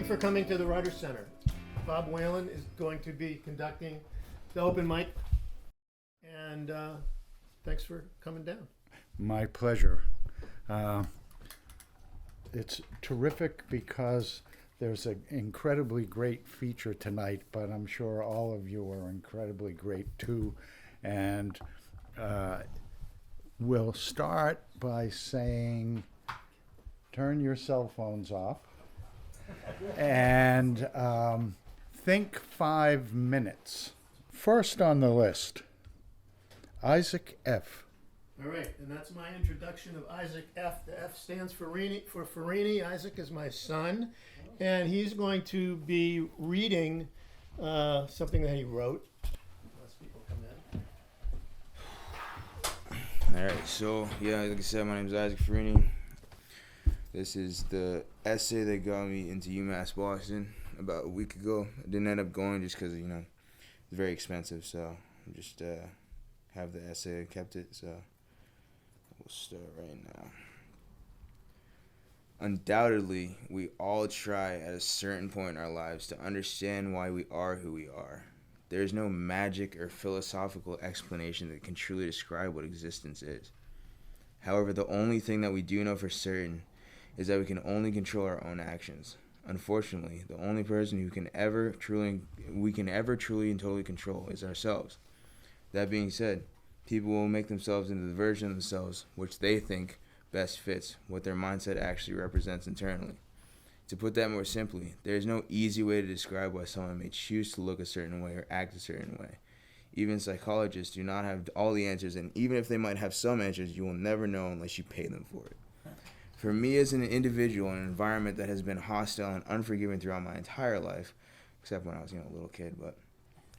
you for coming to the Writers Center. Bob Whalen is going to be conducting the open mic, and thanks for coming down. My pleasure. It's terrific because there's an incredibly great feature tonight, but I'm sure all of you are incredibly great too. And we'll start by saying, turn your cell phones off and think 5 minutes. First on the list, Isaac F. All right, and that's my introduction of Isaac F. The F stands for Farini. Isaac is my son, and he's going to be reading something that he wrote. Unless people come in. All right, so yeah, like I said, my name is Isaac Farini. This is the essay that got me into UMass Boston about a week ago. I didn't end up going just because, it's very expensive, so I just have the essay and kept it, so we'll start right now. Undoubtedly, we all try at a certain point in our lives to understand why we are who we are. There is no magic or philosophical explanation that can truly describe what existence is. However, the only thing that we do know for certain is that we can only control our own actions. Unfortunately, the only person we can ever truly and totally control is ourselves. That being said, people will make themselves into the version of themselves which they think best fits what their mindset actually represents internally. To put that more simply, there is no easy way to describe why someone may choose to look a certain way or act a certain way. Even psychologists do not have all the answers, and even if they might have some answers, you will never know unless you pay them for it. For me as an individual in an environment that has been hostile and unforgiving throughout my entire life, except when I was a little kid, but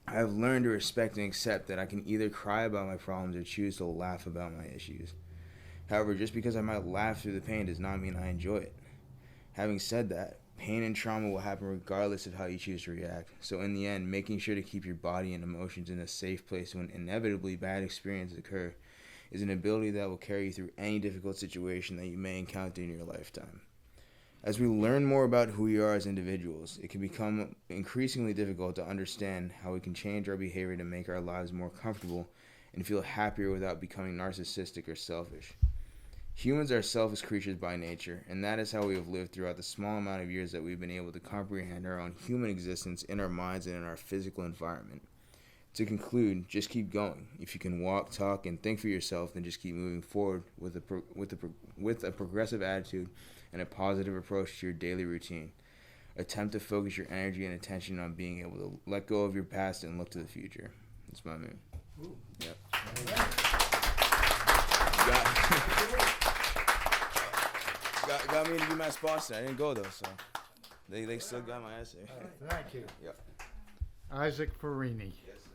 I have learned to respect and accept that I can either cry about my problems or choose to laugh about my issues. However, just because I might laugh through the pain does not mean I enjoy it. Having said that, pain and trauma will happen regardless of how you choose to react. So in the end, making sure to keep your body and emotions in a safe place when inevitably bad experiences occur is an ability that will carry you through any difficult situation that you may encounter in your lifetime. As we learn more about who we are as individuals, it can become increasingly difficult to understand how we can change our behavior to make our lives more comfortable and feel happier without becoming narcissistic or selfish. Humans are selfish creatures by nature, and that is how we have lived throughout the small amount of years that we've been able to comprehend our own human existence in our minds and in our physical environment. To conclude, just keep going. If you can walk, talk, and think for yourself, then just keep moving forward with a progressive attitude and a positive approach to your daily routine. Attempt to focus your energy and attention on being able to let go of your past and look to the future. That's my moon. Ooh. Yep. Got me to UMass Boston. I didn't go though, so they still got my essay. Thank you. Yep. Isaac Farini. Yes, sir.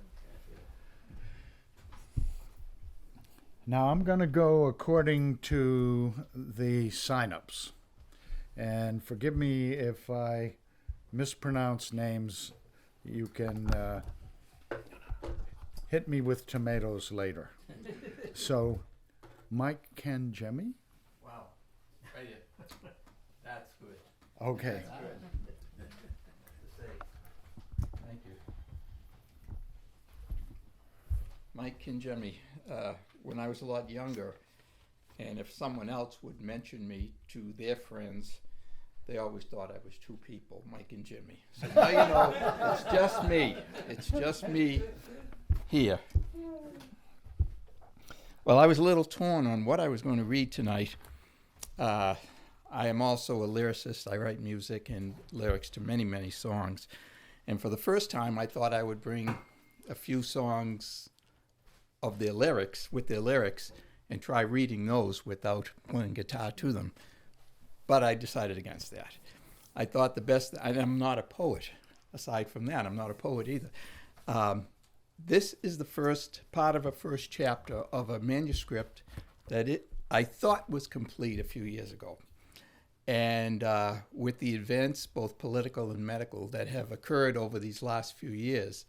Now I'm going to go according to the signups. And forgive me if I mispronounce names. You can hit me with tomatoes later. So, Mike Kanjemi? Wow. Right. That's good. Okay. That's good. Thank you. Mike Kinjemi, when I was a lot younger, and if someone else would mention me to their friends, they always thought I was two people, Mike and Jimmy. So now you know, it's just me. It's just me here. Well, I was a little torn on what I was going to read tonight. I am also a lyricist. I write music and lyrics to many, many songs. And for the first time, I thought I would bring a few songs of their lyrics, with their lyrics, and try reading those without playing guitar to them. But I decided against that. I thought the best, and I'm not a poet. Aside from that, I'm not a poet either. This is the first part of a first chapter of a manuscript that I thought was complete a few years ago. And with the events, both political and medical, that have occurred over these last few years,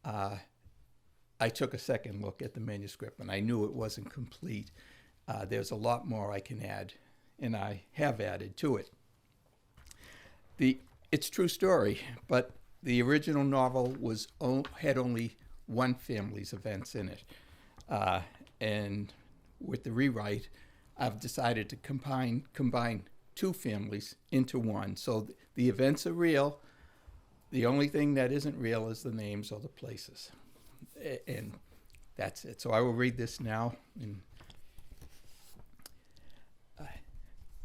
I took a second look at the manuscript, and I knew it wasn't complete. There's a lot more I can add, and I have added to it. It's true story, but the original novel had only one family's events in it. And with the rewrite, I've decided to combine two families into one. So the events are real. The only thing that isn't real is the names or the places. And that's it. So I will read this now.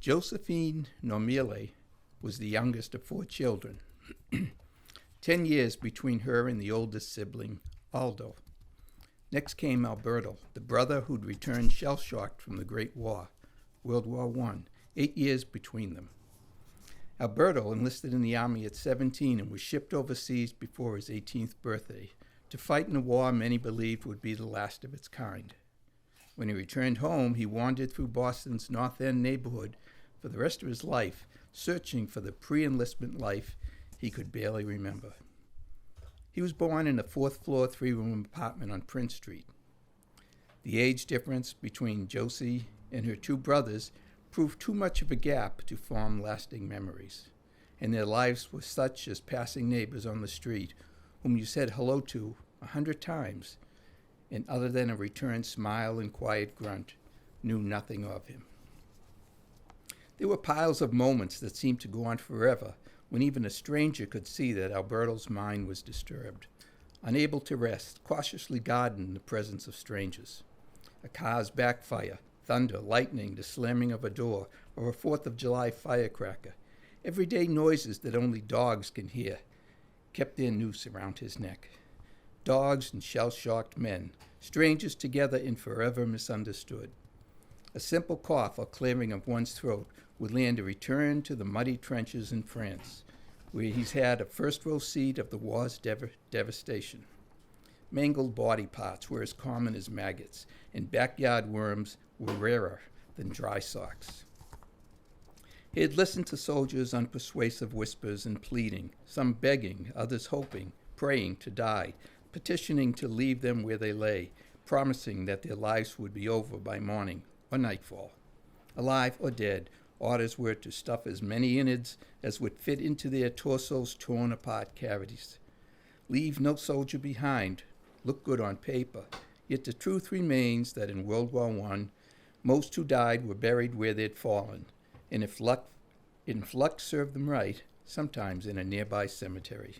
Josephine Normile was the youngest of 4 children. 10 years between her and the oldest sibling, Aldo. Next came Alberto, the brother who'd returned shell-shocked from the Great War, World War I, 8 years between them. Alberto enlisted in the army at 17 and was shipped overseas before his 18th birthday to fight in a war many believed would be the last of its kind. When he returned home, he wandered through Boston's North End neighborhood for the rest of his life, searching for the pre-enlistment life he could barely remember. He was born in a 4th-floor, 3-room apartment on Prince Street. The age difference between Josie and her 2 brothers proved too much of a gap to form lasting memories, and their lives were such as passing neighbors on the street whom you said hello to 100 times, and other than a returned smile and quiet grunt, knew nothing of him. There were piles of moments that seemed to go on forever, when even a stranger could see that Alberto's mind was disturbed, unable to rest, cautiously guarded in the presence of strangers. A car's backfire, thunder, lightning, the slamming of a door, or a 4th of July firecracker, everyday noises that only dogs can hear, kept their noose around his neck. Dogs and shell-shocked men, strangers together and forever misunderstood. A simple cough or clearing of one's throat would land a return to the muddy trenches in France, where he's had a first-row seat of the war's devastation. Mangled body parts were as common as maggots, and backyard worms were rarer than dry socks. He had listened to soldiers' unpersuasive whispers and pleading, some begging, others hoping, praying to die, petitioning to leave them where they lay, promising that their lives would be over by morning or nightfall. Alive or dead, orders were to stuff as many innards as would fit into their torsos' torn-apart cavities. Leave no soldier behind, look good on paper, yet the truth remains that in World War I, most who died were buried where they'd fallen, and if luck served them right, sometimes in a nearby cemetery.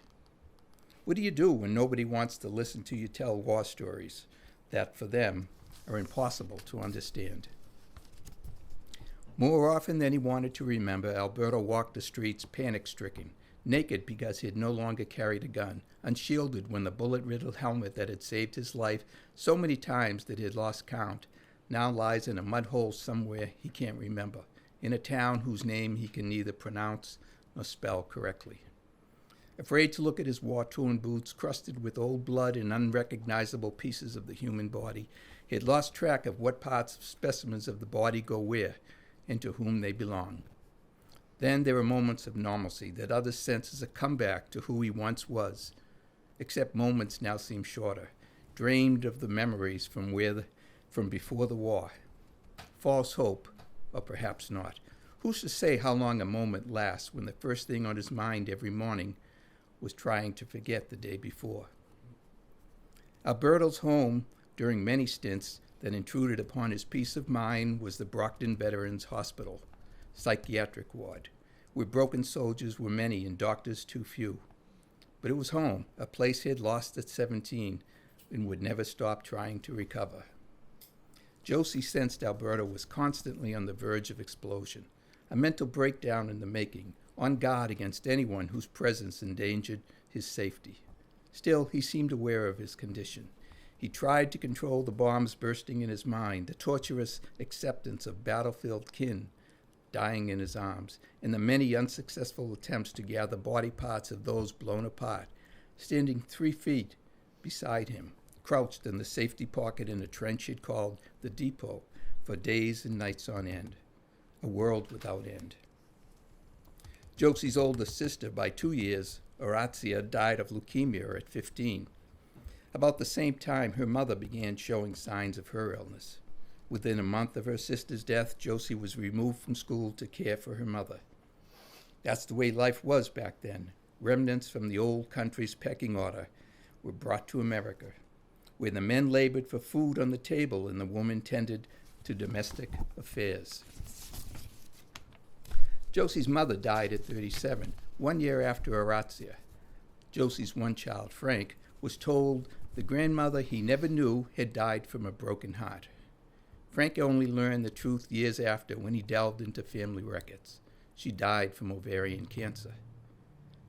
What do you do when nobody wants to listen to you tell war stories that, for them, are impossible to understand? More often than he wanted to remember, Alberto walked the streets panic-stricken, naked because he had no longer carried a gun, unshielded when the bullet-riddled helmet that had saved his life so many times that he had lost count now lies in a mud hole somewhere he can't remember, in a town whose name he can neither pronounce nor spell correctly. Afraid to look at his war-torn boots, crusted with old blood and unrecognizable pieces of the human body, he had lost track of what parts of specimens of the body go where, and to whom they belong. Then there are moments of normalcy that other senses a comeback to who he once was, except moments now seem shorter, drained of the memories from before the war. False hope, or perhaps not. Who's to say how long a moment lasts when the first thing on his mind every morning was trying to forget the day before? Alberto's home, during many stints that intruded upon his peace of mind, was the Brockton Veterans Hospital, psychiatric ward, where broken soldiers were many and doctors too few. But it was home, a place he had lost at 17 and would never stop trying to recover. Josie sensed Alberto was constantly on the verge of explosion, a mental breakdown in the making, on guard against anyone whose presence endangered his safety. Still, he seemed aware of his condition. He tried to control the bombs bursting in his mind, the torturous acceptance of battlefield kin dying in his arms, and the many unsuccessful attempts to gather body parts of those blown apart, standing 3 feet beside him, crouched in the safety pocket in a trench he'd called the depot for days and nights on end, a world without end. Josie's oldest sister, by 2 years, Orazia, died of leukemia at 15. About the same time, her mother began showing signs of her illness. Within a month of her sister's death, Josie was removed from school to care for her mother. That's the way life was back then. Remnants from the old country's pecking order were brought to America, where the men labored for food on the table and the women tended to domestic affairs. Josie's mother died at 37, 1 year after her razzia. Josie's one child, Frank, was told the grandmother he never knew had died from a broken heart. Frank only learned the truth years after when he delved into family records. She died from ovarian cancer.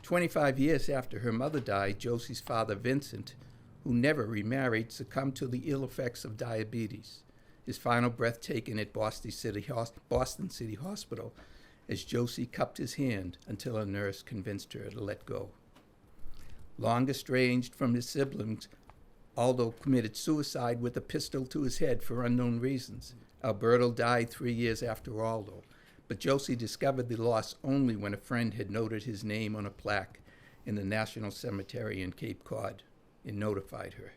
25 years after her mother died, Josie's father, Vincent, who never remarried, succumbed to the ill effects of diabetes. His final breath taken at Boston City Hospital as Josie cupped his hand until a nurse convinced her to let go. Long estranged from his siblings, Aldo committed suicide with a pistol to his head for unknown reasons. Alberto died 3 years after Aldo, but Josie discovered the loss only when a friend had noted his name on a plaque in the National Cemetery in Cape Cod and notified her.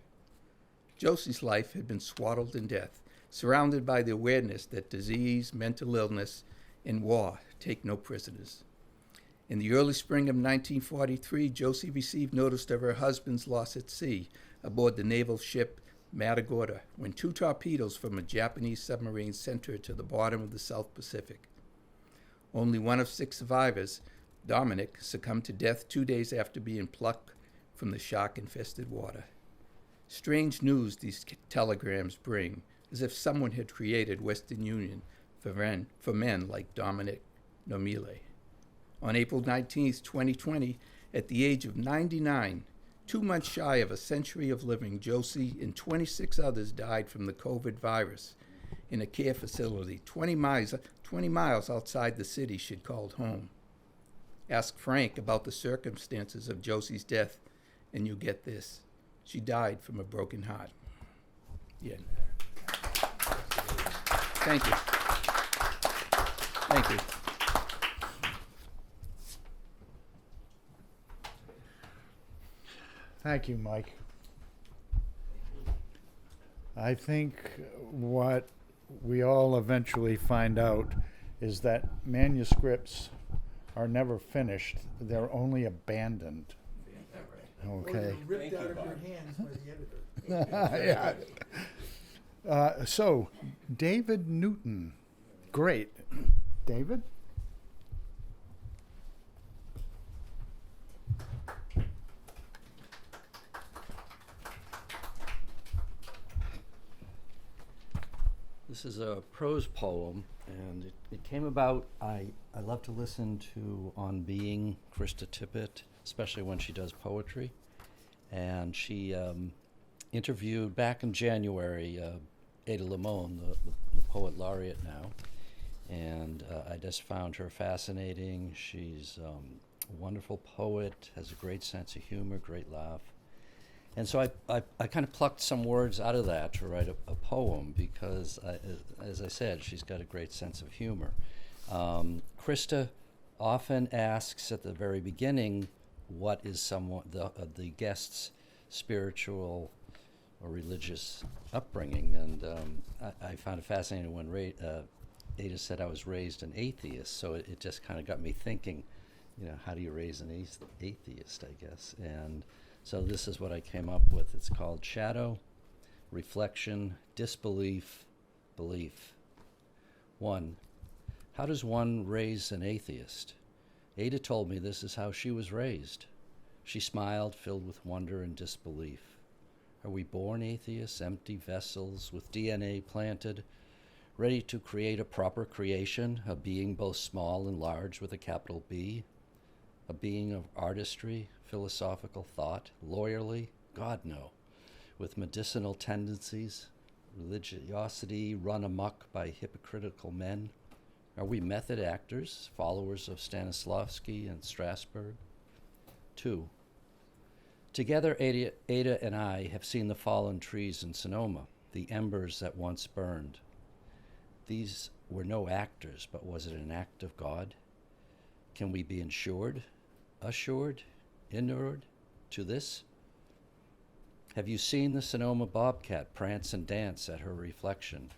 Josie's life had been swaddled in death, surrounded by the awareness that disease, mental illness, and war take no prisoners. In the early spring of 1943, Josie received notice of her husband's loss at sea aboard the naval ship Matagorda when 2 torpedoes from a Japanese submarine sent her to the bottom of the South Pacific. Only one of 6 survivors, Dominic, succumbed to death 2 days after being plucked from the shark-infested water. Strange news these telegrams bring, as if someone had created Western Union for men like Dominic Nomile. On April 19, 2020, at the age of 99, 2 months shy of a century of living, Josie and 26 others died from the COVID virus in a care facility 20 miles outside the city she'd called home. Ask Frank about the circumstances of Josie's death, and you get this. She died from a broken heart. Yeah. Thank you. Thank you. Thank you, Mike. I think what we all eventually find out is that manuscripts are never finished, they're only abandoned. Okay. Ripped out of your hands by the editor. Yeah. So, David Newton. Great. David? This is a prose poem, and it came about. I love to listen to On Being, Krista Tippett, especially when she does poetry. And she interviewed back in January Ada Limon, the poet laureate now. And I just found her fascinating. She's a wonderful poet, has a great sense of humor, great laugh. And so I kind of plucked some words out of that to write a poem because, as I said, she's got a great sense of humor. Krista often asks at the very beginning, what is the guest's spiritual or religious upbringing? And I found it fascinating when Ada said I was raised an atheist, so it just kind of got me thinking, how do you raise an atheist, I guess? And so this is what I came up with. It's called Shadow, Reflection, Disbelief, Belief. 1. How does one raise an atheist? Ada told me this is how she was raised. She smiled, filled with wonder and disbelief. Are we born atheists, empty vessels with DNA planted, ready to create a proper creation, a being both small and large with a capital B? A being of artistry, philosophical thought, lawyerly? God, no. With medicinal tendencies, religiosity run amok by hypocritical men? Are we method actors, followers of Stanislavski and Strasbourg? 2. Together, Ada and I have seen the fallen trees in Sonoma, the embers that once burned. These were no actors, but was it an act of God? Can we be assured, inured to this? Have you seen the Sonoma bobcat prance and dance at her reflection,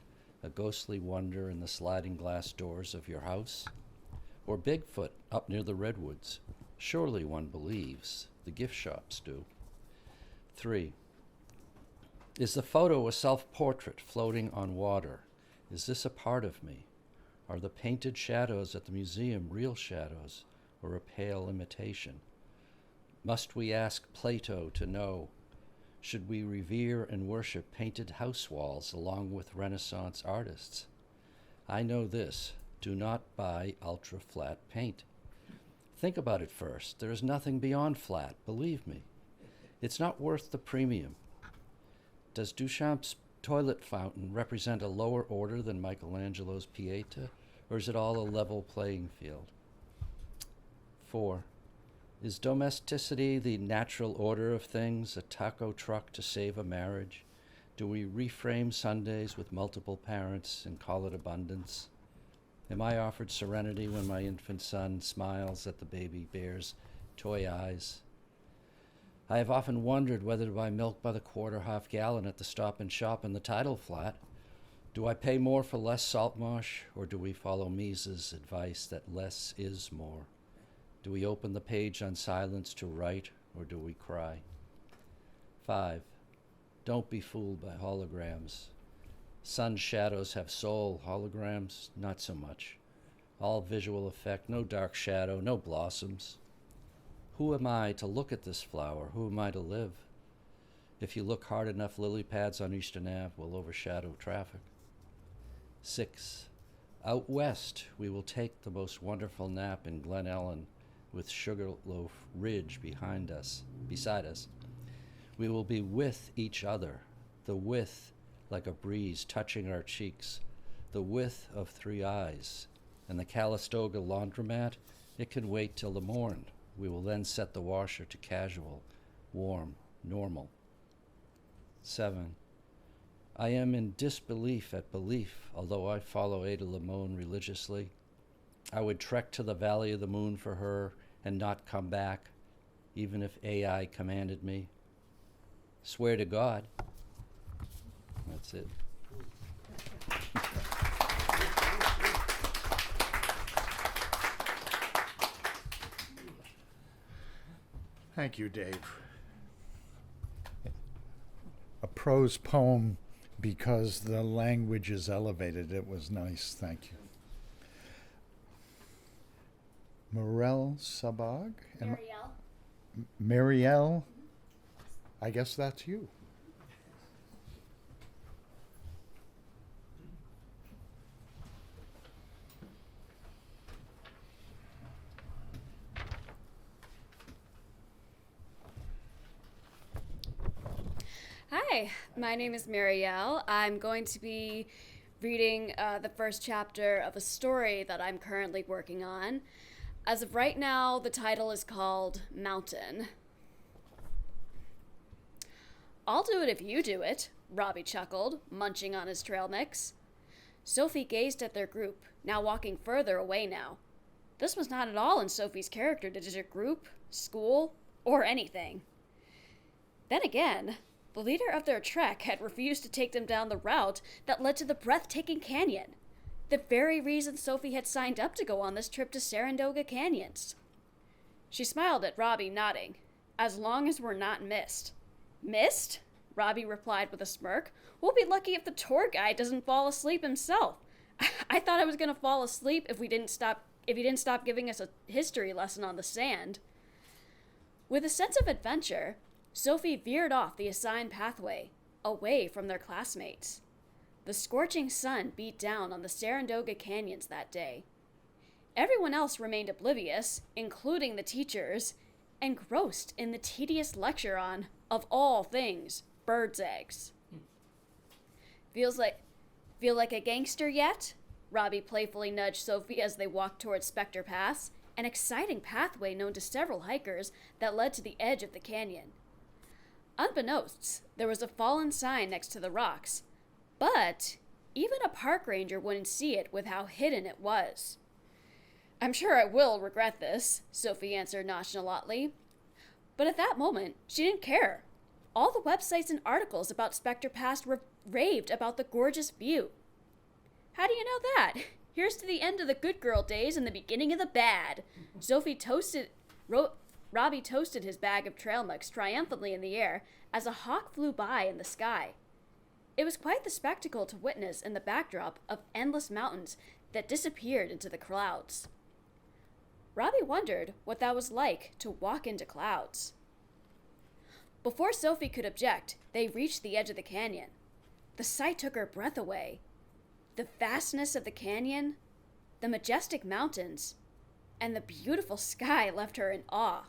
a ghostly wonder in the sliding glass doors of your house? Or Bigfoot up near the redwoods? Surely one believes. The gift shops do. 3. Is the photo a self-portrait floating on water? Is this a part of me? Are the painted shadows at the museum real shadows or a pale imitation? Must we ask Plato to know? Should we revere and worship painted house walls along with Renaissance artists? I know this. Do not buy ultra-flat paint. Think about it first. There is nothing beyond flat, believe me. It's not worth the premium. Does Duchamp's toilet fountain represent a lower order than Michelangelo's Pieta, or is it all a level playing field? 4. Is domesticity the natural order of things, a taco truck to save a marriage? Do we reframe Sundays with multiple parents and call it abundance? Am I offered serenity when my infant son smiles at the baby bear's toy eyes? I have often wondered whether to buy milk by the quarter, half gallon at the Stop and Shop in the tidal flat. Do I pay more for less salt marsh, or do we follow Mises' advice that less is more? Do we open the page on silence to write, or do we cry? 5. Don't be fooled by holograms. Sun shadows have soul, holograms, not so much. All visual effect, no dark shadow, no blossoms. Who am I to look at this flower? Who am I to live? If you look hard enough, lily pads on Eastern Ave will overshadow traffic. 6. Out west, we will take the most wonderful nap in Glen Ellen with Sugarloaf Ridge beside us. We will be with each other, the with like a breeze touching our cheeks, the width of 3 eyes, and the Calistoga laundromat, it can wait till the morn. We will then set the washer to casual, warm, normal. 7. I am in disbelief at belief, although I follow Ada Limon religiously. I would trek to the Valley of the Moon for her and not come back, even if AI commanded me. Swear to God. That's it. Thank you, Dave. A prose poem because the language is elevated. It was nice. Thank you. Morel Sabag? Marielle. Marielle? I guess that's you. Hi, my name is Marielle. I'm going to be reading the first chapter of a story that I'm currently working on. As of right now, the title is called Mountain. I'll do it if you do it, Robbie chuckled, munching on his trail mix. Sophie gazed at their group, now walking further away now. This was not at all in Sophie's character to desert group, school, or anything. Then again, the leader of their trek had refused to take them down the route that led to the breathtaking canyon. The very reason Sophie had signed up to go on this trip to Saratoga Canyons. She smiled at Robbie, nodding. As long as we're not missed. Missed? Robbie replied with a smirk. We'll be lucky if the tour guide doesn't fall asleep himself. I thought I was going to fall asleep if he didn't stop giving us a history lesson on the sand. With a sense of adventure, Sophie veered off the assigned pathway, away from their classmates. The scorching sun beat down on the Saratoga Canyons that day. Everyone else remained oblivious, including the teachers, engrossed in the tedious lecture on, of all things, birds' eggs. Feel like a gangster yet? Robbie playfully nudged Sophie as they walked towards Spectre Pass, an exciting pathway known to several hikers that led to the edge of the canyon. Unbeknownst, there was a fallen sign next to the rocks, but even a park ranger wouldn't see it with how hidden it was. I'm sure I will regret this, Sophie answered nonchalantly. But at that moment, she didn't care. All the websites and articles about Spectre Pass raved about the gorgeous view. How do you know that? Here's to the end of the good girl days and the beginning of the bad. Robbie toasted his bag of trail mix triumphantly in the air as a hawk flew by in the sky. It was quite the spectacle to witness in the backdrop of endless mountains that disappeared into the clouds. Robbie wondered what that was like to walk into clouds. Before Sophie could object, they reached the edge of the canyon. The sight took her breath away. The vastness of the canyon, the majestic mountains, and the beautiful sky left her in awe.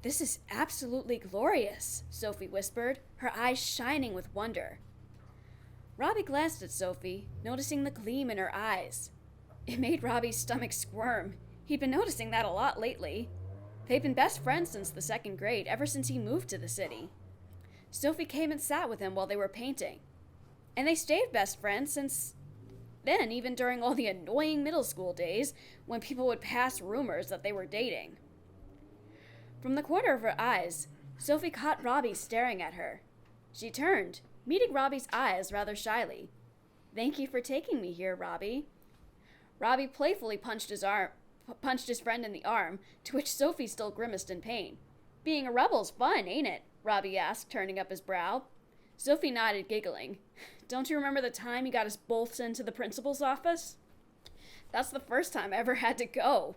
"This is absolutely glorious," Sophie whispered, her eyes shining with wonder. Robbie glanced at Sophie, noticing the gleam in her eyes. It made Robbie's stomach squirm. He'd been noticing that a lot lately. They'd been best friends since the 2nd grade, ever since he moved to the city. Sophie came and sat with him while they were painting. And they stayed best friends since then, even during all the annoying middle school days when people would pass rumors that they were dating. From the corner of her eyes, Sophie caught Robbie staring at her. She turned, meeting Robbie's eyes rather shyly. "Thank you for taking me here, Robbie." Robbie playfully punched his friend in the arm, to which Sophie still grimaced in pain. "Being a rebel's fun, ain't it?" Robbie asked, turning up his brow. Sophie nodded, giggling. "Don't you remember the time you got us both sent to the principal's office?" "That's the first time I ever had to go."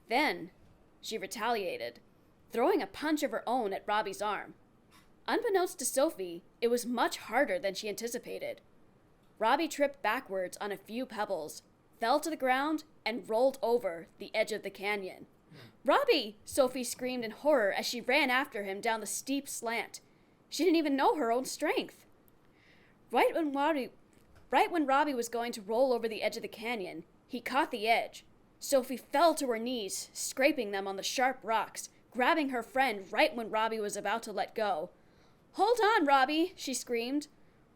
Then she retaliated, throwing a punch of her own at Robbie's arm. Unbeknownst to Sophie, it was much harder than she anticipated. Robbie tripped backwards on a few pebbles, fell to the ground, and rolled over the edge of the canyon. "Robbie!" Sophie screamed in horror as she ran after him down the steep slant. She didn't even know her own strength. Right when Robbie was going to roll over the edge of the canyon, he caught the edge. Sophie fell to her knees, scraping them on the sharp rocks, grabbing her friend right when Robbie was about to let go. "Hold on, Robbie!" she screamed.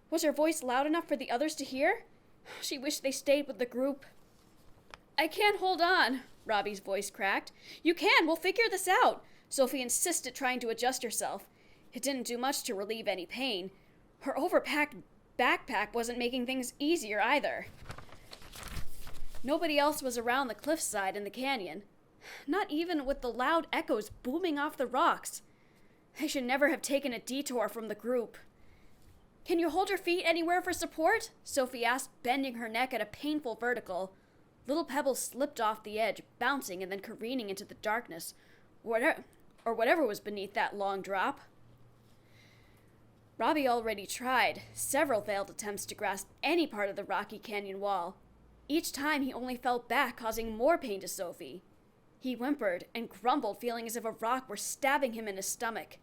Was her voice loud enough for the others to hear? She wished they stayed with the group. "I can't hold on," Robbie's voice cracked. "You can, we'll figure this out," Sophie insisted, trying to adjust herself. It didn't do much to relieve any pain. Her overpacked backpack wasn't making things easier either. Nobody else was around the cliffside in the canyon, not even with the loud echoes booming off the rocks. They should never have taken a detour from the group. "Can you hold your feet anywhere for support?" Sophie asked, bending her neck at a painful vertical. Little pebbles slipped off the edge, bouncing and then careening into the darkness, or whatever was beneath that long drop. Robbie already tried several failed attempts to grasp any part of the rocky canyon wall. Each time he only fell back, causing more pain to Sophie. He whimpered and grumbled, feeling as if a rock were stabbing him in his stomach.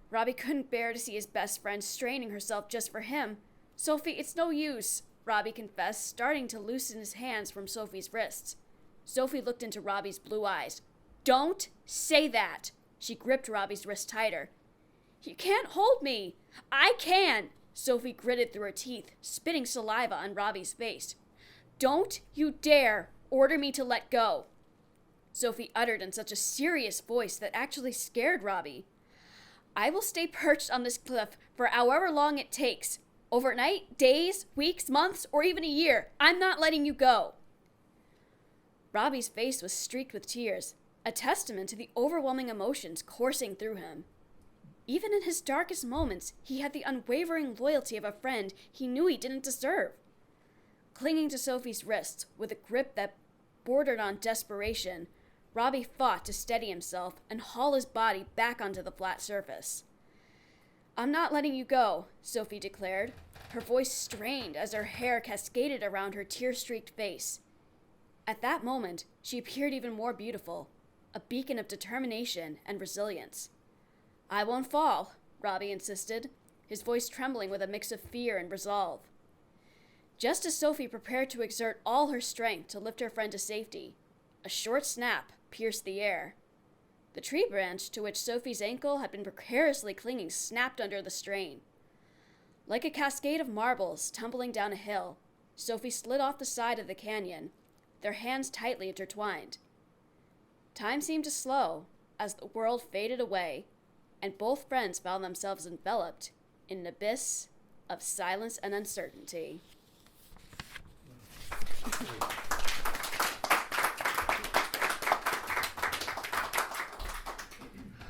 Robbie couldn't bear to see his best friend straining herself just for him. "Sophie, it's no use," Robbie confessed, starting to loosen his hands from Sophie's wrists. Sophie looked into Robbie's blue eyes. "Don't say that!" She gripped Robbie's wrist tighter. "You can't hold me!" "I can!" Sophie gritted through her teeth, spitting saliva on Robbie's face. "Don't you dare order me to let go!" Sophie uttered in such a serious voice that actually scared Robbie. "I will stay perched on this cliff for however long it takes. Overnight, days, weeks, months, or even a year. I'm not letting you go." Robbie's face was streaked with tears, a testament to the overwhelming emotions coursing through him. Even in his darkest moments, he had the unwavering loyalty of a friend he knew he didn't deserve. Clinging to Sophie's wrists with a grip that bordered on desperation, Robbie fought to steady himself and haul his body back onto the flat surface. "I'm not letting you go," Sophie declared. Her voice strained as her hair cascaded around her tear-streaked face. At that moment, she appeared even more beautiful, a beacon of determination and resilience. "I won't fall," Robbie insisted, his voice trembling with a mix of fear and resolve. Just as Sophie prepared to exert all her strength to lift her friend to safety, a short snap pierced the air. The tree branch to which Sophie's ankle had been precariously clinging snapped under the strain. Like a cascade of marbles tumbling down a hill, Sophie slid off the side of the canyon, their hands tightly intertwined. Time seemed to slow as the world faded away, and both friends found themselves enveloped in an abyss of silence and uncertainty. What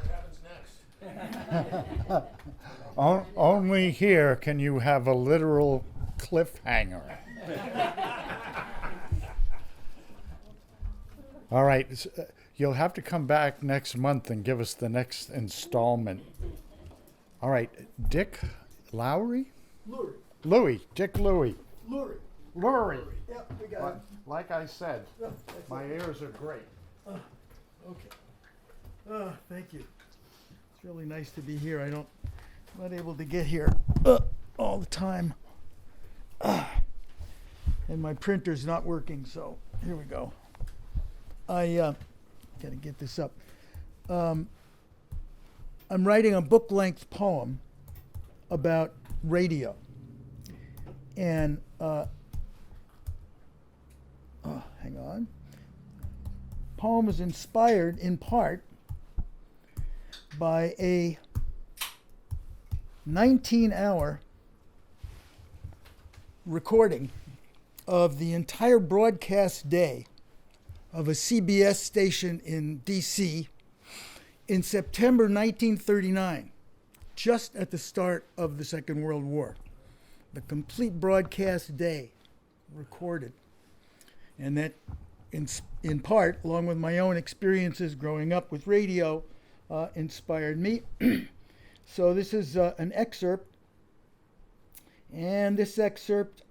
happens next? Only here can you have a literal cliffhanger. All right, you'll have to come back next month and give us the next installment. All right, Dick Lowry? Dick Louie. Lurie. Yep, we got it. Like I said, Oh, that's my ears are great. Okay. Thank you. It's really nice to be here. I'm not able to get here all the time. And my printer's not working, so here we go. I got to get this up. I'm writing a book-length poem about radio. And, hang on. Poem is inspired in part by a 19-hour recording of the entire broadcast day of a CBS station in D.C. in September 1939, just at the start of the Second World War. The complete broadcast day recorded. And that, in part, along with my own experiences growing up with radio, inspired me. So this is an excerpt. And this excerpt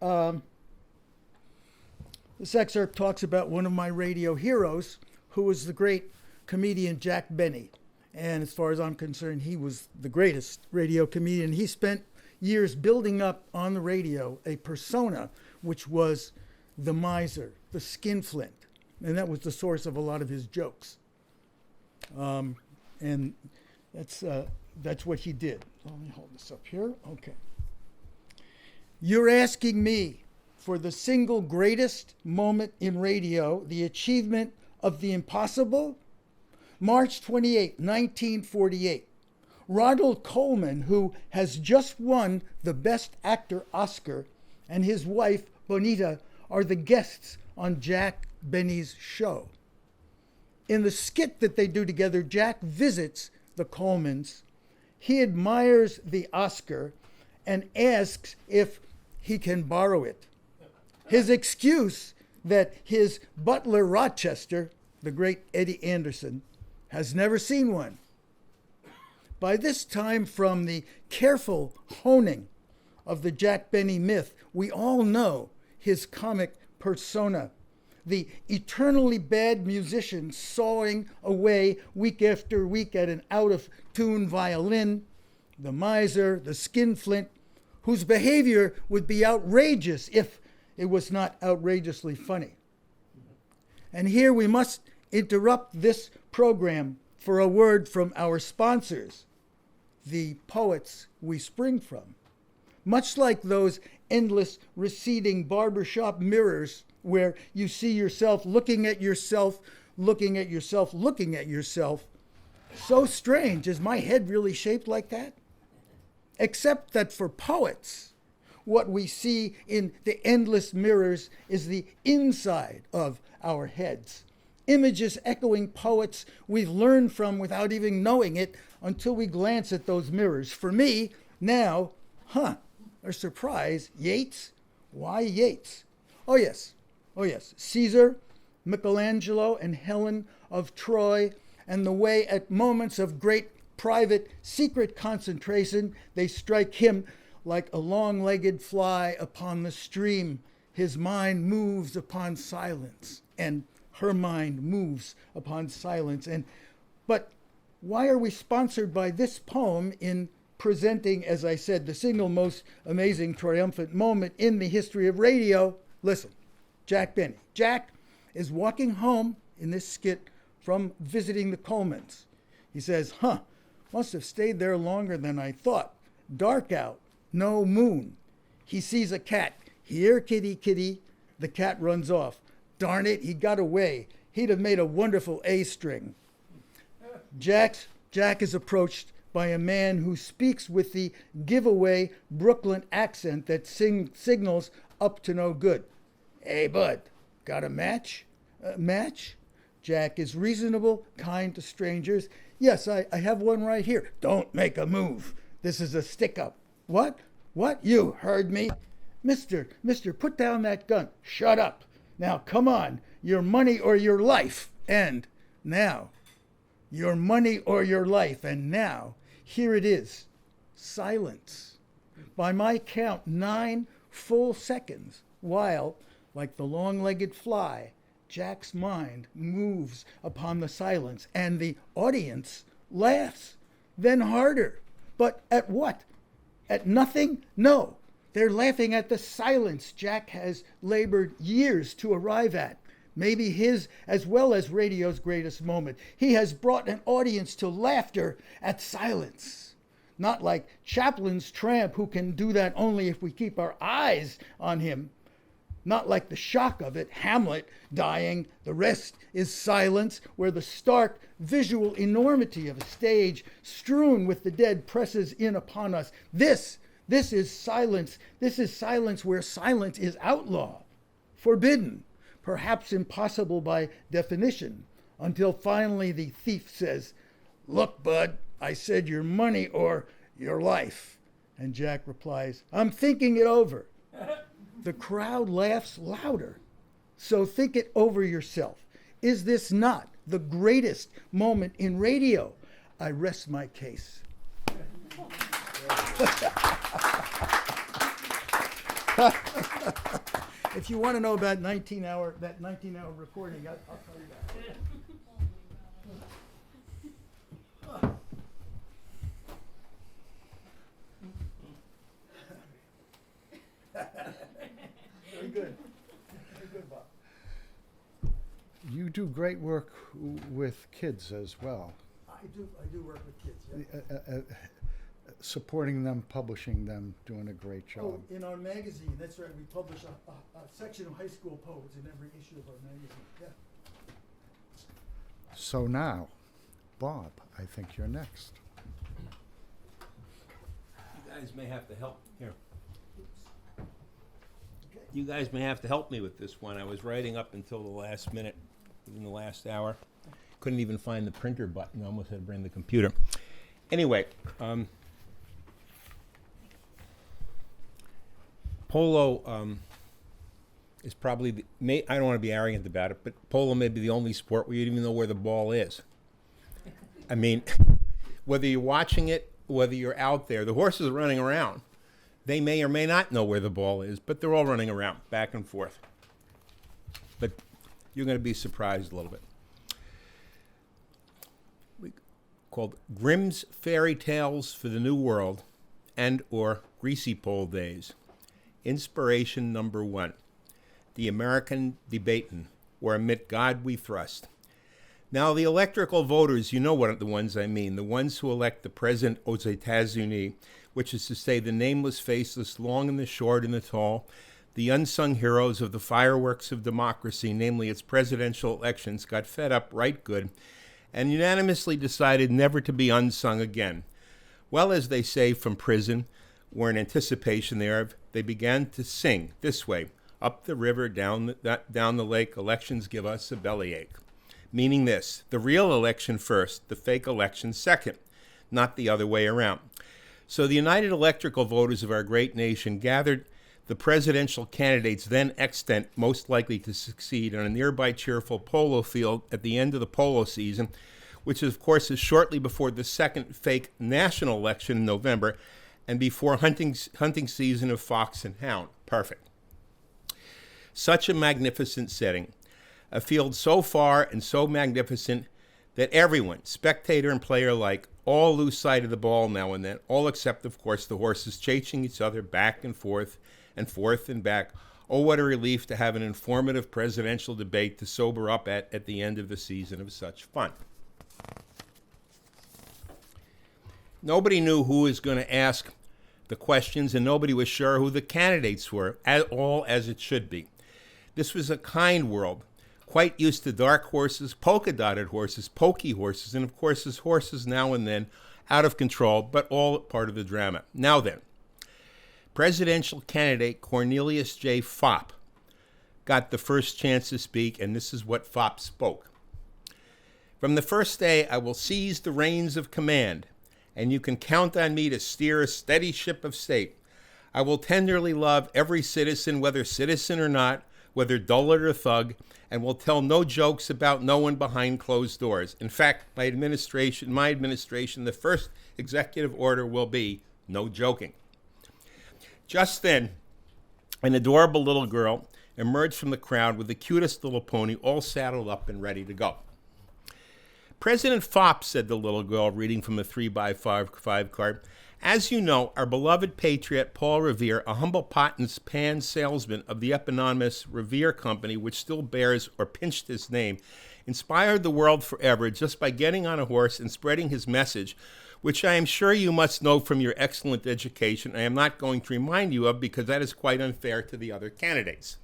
talks about one of my radio heroes, who was the great comedian Jack Benny. And as far as I'm concerned, he was the greatest radio comedian. He spent years building up on the radio a persona which was the miser, the skinflint. And that was the source of a lot of his jokes. And that's what he did. Let me hold this up here. Okay. You're asking me for the single greatest moment in radio, the achievement of the impossible? March 28, 1948. Ronald Coleman, who has just won the Best Actor Oscar, and his wife, Bonita, are the guests on Jack Benny's show. In the skit that they do together, Jack visits the Colemans. He admires the Oscar and asks if he can borrow it. His excuse that his butler Rochester, the great Eddie Anderson, has never seen one. By this time, from the careful honing of the Jack Benny myth, we all know his comic persona, the eternally bad musician sawing away week after week at an out-of-tune violin, the miser, the skinflint, whose behavior would be outrageous if it was not outrageously funny. And here we must interrupt this program for a word from our sponsors, the poets we spring from. Much like those endless receding barbershop mirrors where you see yourself looking at yourself, looking at yourself, looking at yourself. So strange, is my head really shaped like that? Except that for poets, what we see in the endless mirrors is the inside of our heads. Images echoing poets we've learned from without even knowing it until we glance at those mirrors. For me, now, a surprise, Yeats? Why Yeats? Oh yes, Caesar, Michelangelo, and Helen of Troy, and the way at moments of great private secret concentration they strike him like a long-legged fly upon the stream. His mind moves upon silence, and her mind moves upon silence. But why are we sponsored by this poem in presenting, as I said, the single most amazing triumphant moment in the history of radio? Listen, Jack Benny. Jack is walking home in this skit from visiting the Colemans. He says, must have stayed there longer than I thought. Dark out, no moon. He sees a cat. Here, kitty, kitty. The cat runs off. Darn it, he got away. He'd have made a wonderful A string. Jack is approached by a man who speaks with the giveaway Brooklyn accent that signals up to no good. Hey, bud, Got a match? Match? Jack is reasonable, kind to strangers. Yes, I have one right here. Don't make a move. This is a stick-up. What? What? You heard me? Mister, put down that gun. Shut up. Now, come on. Your money or your life. And now, your money or your life. And now, here it is. Silence. By my count, 9 full seconds, while, like the long-legged fly, Jack's mind moves upon the silence, and the audience laughs, then harder. But at what? At nothing? No. They're laughing at the silence Jack has labored years to arrive at. Maybe his as well as radio's greatest moment. He has brought an audience to laughter at silence. Not like Chaplin's tramp, who can do that only if we keep our eyes on him. Not like the shock of it, Hamlet dying. The rest is silence, where the stark visual enormity of a stage strewn with the dead presses in upon us. This is silence. This is silence where silence is outlaw, forbidden, perhaps impossible by definition, until finally the thief says, "Look, bud, I said your money or your life." And Jack replies, "I'm thinking it over." The crowd laughs louder. So think it over yourself. Is this not the greatest moment in radio? I rest my case. If you want to know about that 19-hour recording, I'll tell you that. Very good. Very good, Bob. You do great work with kids as well. I do work with kids, yeah. Supporting them, publishing them, doing a great job. Oh, in our magazine, that's right, we publish a section of high school poets in every issue of our magazine, yeah. So now, Bob, I think you're next. You guys may have to help here. You guys may have to help me with this one. I was writing up until the last minute, in the last hour. Couldn't even find the printer button. I almost had to bring the computer. Anyway, polo is probably I don't want to be arrogant about it, but polo may be the only sport where you don't even know where the ball is. I mean, whether you're watching it, whether you're out there, the horses are running around. They may or may not know where the ball is, but they're all running around, back and forth. But you're going to be surprised a little bit. Called Grimm's Fairy Tales for the New World and or Greasy Pole Days. Inspiration number 1. The American Debatin', where amid God we thrust. Now, the electrical voters, you know what the ones I mean, the ones who elect the President aux États-Unis, which is to say the nameless, faceless, long and the short and the tall, the unsung heroes of the fireworks of democracy, namely its presidential elections, got fed up right good and unanimously decided never to be unsung again. Well, as they say from prison, or in anticipation thereof, they began to sing this way: up the river, down the lake, elections give us a bellyache. Meaning this: the real election first, the fake election second, not the other way around. So the united electrical voters of our great nation gathered the presidential candidates then extant most likely to succeed on a nearby cheerful polo field at the end of the polo season, which of course is shortly before the second fake national election in November and before hunting season of fox and hound. Perfect. Such a magnificent setting. A field so far and so magnificent that everyone, spectator and player alike, all lose sight of the ball now and then, all except, of course, the horses chasing each other back and forth and back. Oh, what a relief to have an informative presidential debate to sober up at the end of the season of such fun. Nobody knew who was going to ask the questions, and nobody was sure who the candidates were, at all as it should be. This was a kind world, quite used to dark horses, polka-dotted horses, pokey horses, and of course his horses now and then out of control, but all part of the drama. Now then, presidential candidate Cornelius J. Fopp got the first chance to speak, and this is what Fop spoke. From the first day, I will seize the reins of command, and you can count on me to steer a steady ship of state. I will tenderly love every citizen, whether citizen or not, whether dullard or thug, and will tell no jokes about no one behind closed doors. In fact, my administration, the first executive order will be no joking. Just then, an adorable little girl emerged from the crowd with the cutest little pony all saddled up and ready to go. President Fop, said the little girl, reading from a 3x5 card, as you know, our beloved patriot Paul Revere, a humble pot and pan salesman of the eponymous Revere Company, which still bears or pinched his name, inspired the world forever just by getting on a horse and spreading his message, which I am sure you must know from your excellent education. I am not going to remind you of because that is quite unfair to the other candidates.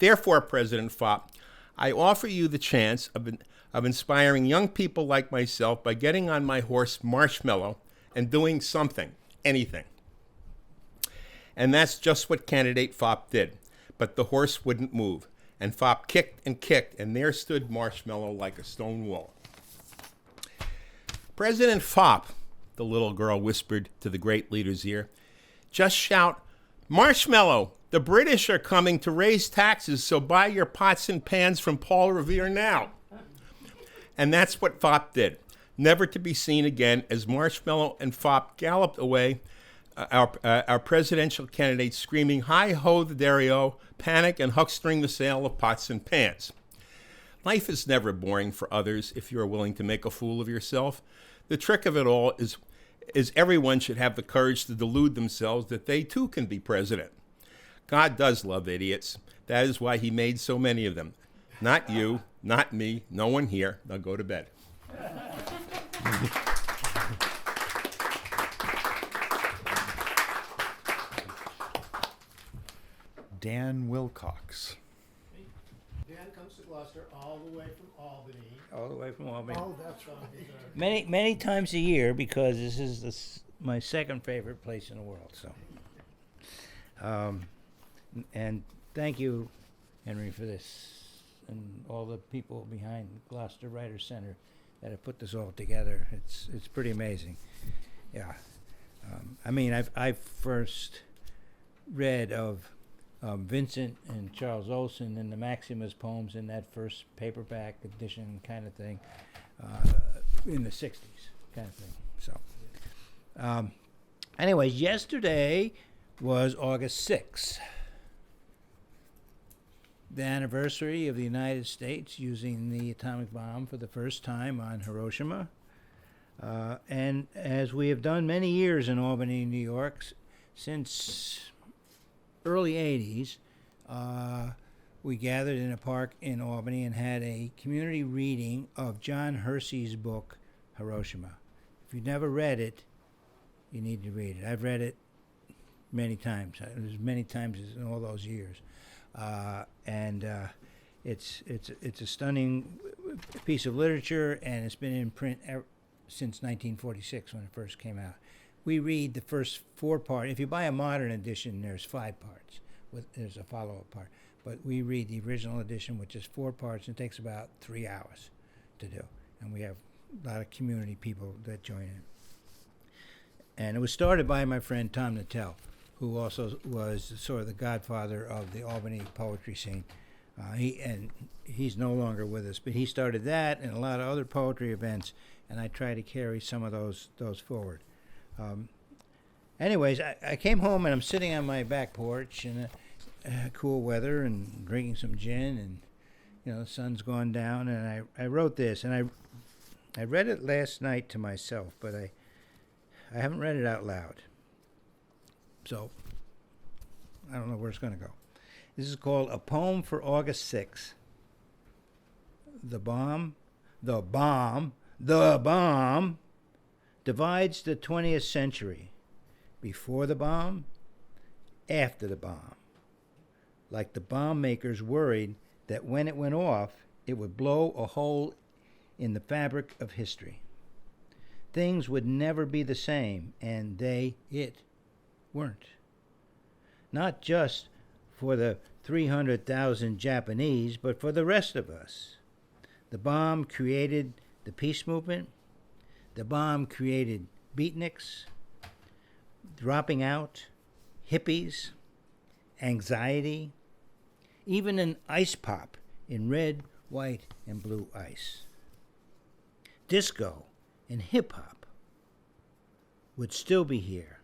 Therefore, President Fop, I offer you the chance of inspiring young people like myself by getting on my horse Marshmallow and doing something, anything. And that's just what candidate Fop did. But the horse wouldn't move. And Fop kicked, and there stood Marshmallow like a stone wall. President Fop, the little girl whispered to the great leader's ear, just shout, Marshmallow, the British are coming to raise taxes, so buy your pots and pans from Paul Revere now. And that's what Fop did, never to be seen again as Marshmallow and Fop galloped away, our presidential candidates screaming, hi-ho the Dario, panic and huckstering the sale of pots and pans. Life is never boring for others if you are willing to make a fool of yourself. The trick of it all is everyone should have the courage to delude themselves that they too can be president. God does love idiots. That is why he made so many of them. Not you, not me, no one here. Now go to bed. Dan Wilcox. Dan comes to Gloucester all the way from Albany. All the way from Albany. Oh, that's right. Many times a year because this is my second favorite place in the world. So, and thank you, Henry, for this, and all the people behind Gloucester Writers Center that have put this all together. It's pretty amazing. Yeah, I mean, I've first read of Vincent and Charles Olson and the Maximus poems in that first paperback edition kind of thing in the 60s kind of thing. So, anyways, yesterday was August 6th, the anniversary of the United States using the atomic bomb for the first time on Hiroshima. And as we have done many years in Albany, New York, since early 80s, we gathered in a park in Albany and had a community reading of John Hersey's book, Hiroshima. If you've never read it, you need to read it. I've read it many times, as many times as in all those years. And it's a stunning piece of literature, and it's been in print since 1946 when it first came out. We read the first 4 parts. If you buy a modern edition, there's 5 parts. There's a follow-up part. But we read the original edition, which is 4 parts, and it takes about 3 hours to do. And we have a lot of community people that join in. And it was started by my friend Tom Nattell, who also was sort of the godfather of the Albany poetry scene. He's no longer with us, but he started that and a lot of other poetry events, and I try to carry some of those forward. Anyways, I came home and I'm sitting on my back porch in cool weather and drinking some gin, and the sun's gone down, and I wrote this, and I read it last night to myself, but I haven't read it out loud. So, I don't know where it's going to go. This is called A Poem for August 6th. The bomb divides the 20th century. Before the bomb, after the bomb. Like the bomb makers worried that when it went off, it would blow a hole in the fabric of history. Things would never be the same, and it weren't. Not just for the 300,000 Japanese, but for the rest of us. The bomb created the peace movement. The bomb created beatniks, dropping out, hippies, anxiety, even an ice pop in red, white, and blue ice. Disco and hip-hop would still be here,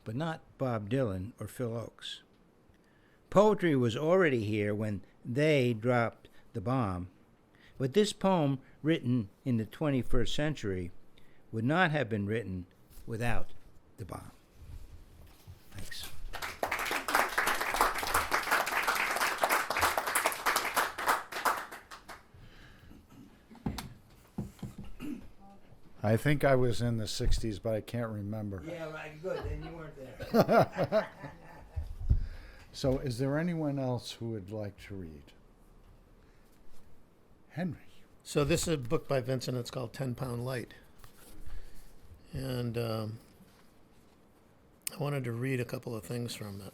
but not Bob Dylan or Phil Oakes. Poetry was already here when they dropped the bomb, but this poem, written in the 21st century, would not have been written without the bomb. Thanks. I think I was in the 60s, but I can't remember. Yeah, right, good, then you weren't there. So is there anyone else who would like to read? Henry. So this is a book by Vincent. It's called 10 Pound Light. And I wanted to read a couple of things from it.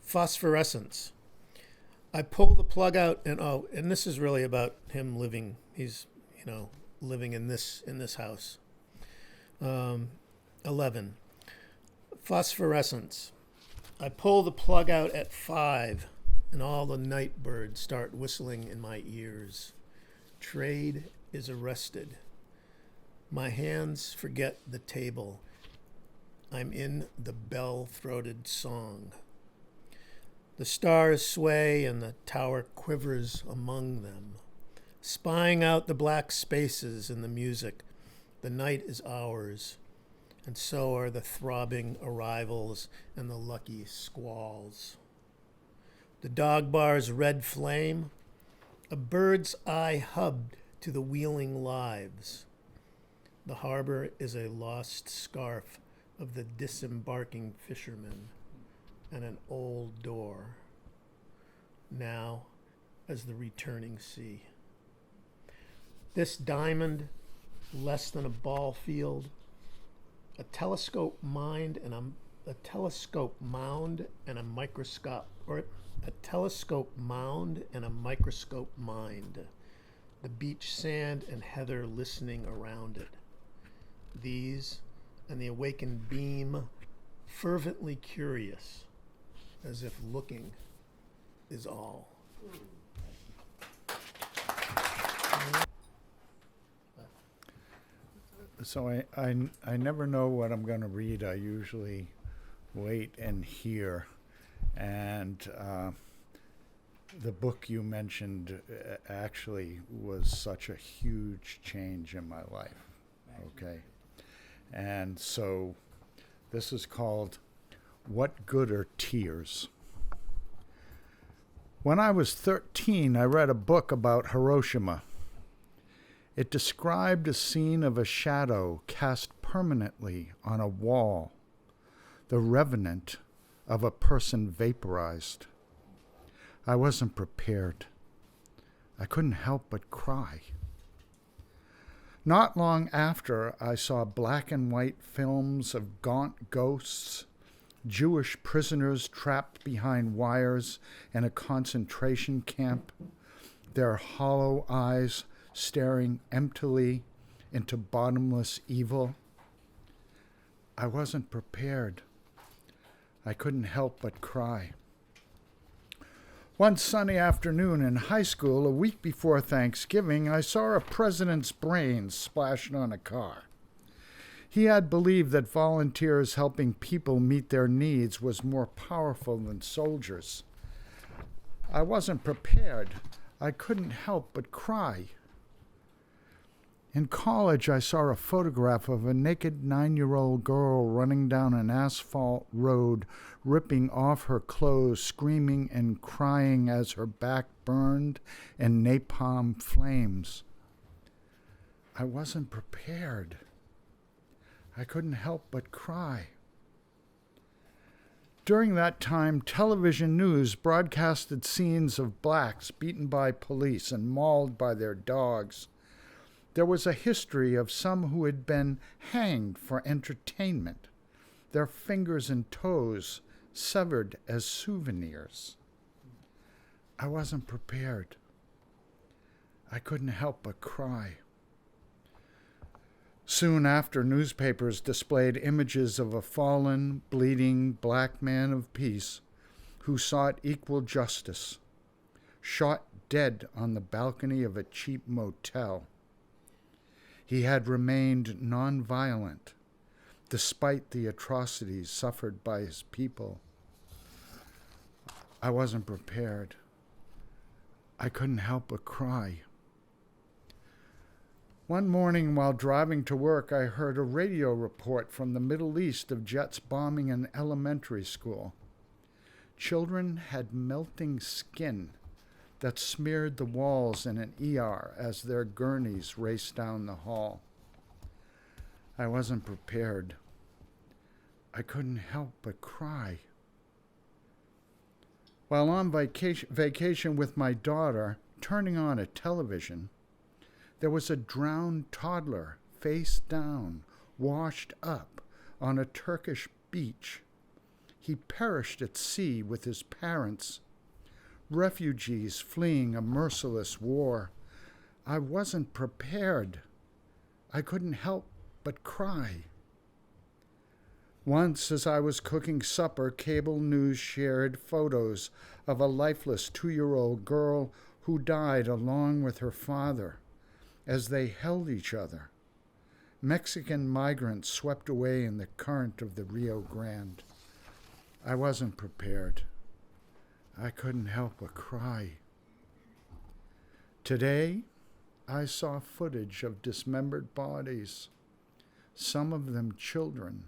Phosphorescence. I pull the plug out and this is really about him living. He's, living in this house. 11. Phosphorescence. I pull the plug out at 5, and all the night birds start whistling in my ears. Trade is arrested. My hands forget the table. I'm in the bell-throated song. The stars sway and the tower quivers among them, spying out the black spaces in the music. The night is ours, and so are the throbbing arrivals and the lucky squalls. The dog bar's red flame, a bird's eye hub to the wheeling lives. The harbor is a lost scarf of the disembarking fishermen, and an old door, now as the returning sea. This diamond, less than a ball field, a telescope mound and a microscope mind. The beach sand and heather listening around it. These and the awakened beam, fervently curious, as if looking is all. So I never know what I'm going to read. I usually wait and hear. And the book you mentioned actually was such a huge change in my life. Okay. And so this is called What Good Are Tears? When I was 13, I read a book about Hiroshima. It described a scene of a shadow cast permanently on a wall, the revenant of a person vaporized. I wasn't prepared. I couldn't help but cry. Not long after, I saw black and white films of gaunt ghosts, Jewish prisoners trapped behind wires in a concentration camp, their hollow eyes staring emptily into bottomless evil. I wasn't prepared. I couldn't help but cry. One sunny afternoon in high school, a week before Thanksgiving, I saw a president's brains splashed on a car. He had believed that volunteers helping people meet their needs was more powerful than soldiers. I wasn't prepared. I couldn't help but cry. In college, I saw a photograph of a naked 9-year-old girl running down an asphalt road, ripping off her clothes, screaming and crying as her back burned in napalm flames. I wasn't prepared. I couldn't help but cry. During that time, television news broadcasted scenes of blacks beaten by police and mauled by their dogs. There was a history of some who had been hanged for entertainment, their fingers and toes severed as souvenirs. I wasn't prepared. I couldn't help but cry. Soon after, newspapers displayed images of a fallen, bleeding black man of peace who sought equal justice, shot dead on the balcony of a cheap motel. He had remained nonviolent despite the atrocities suffered by his people. I wasn't prepared. I couldn't help but cry. One morning while driving to work, I heard a radio report from the Middle East of jets bombing an elementary school. Children had melting skin that smeared the walls in an ER as their gurneys raced down the hall. I wasn't prepared. I couldn't help but cry. While on vacation with my daughter, turning on a television, there was a drowned toddler, face down, washed up on a Turkish beach. He perished at sea with his parents, refugees fleeing a merciless war. I wasn't prepared. I couldn't help but cry. Once, as I was cooking supper, cable news shared photos of a lifeless 2-year-old girl who died along with her father as they held each other. Mexican migrants swept away in the current of the Rio Grande. I wasn't prepared. I couldn't help but cry. Today, I saw footage of dismembered bodies, some of them children,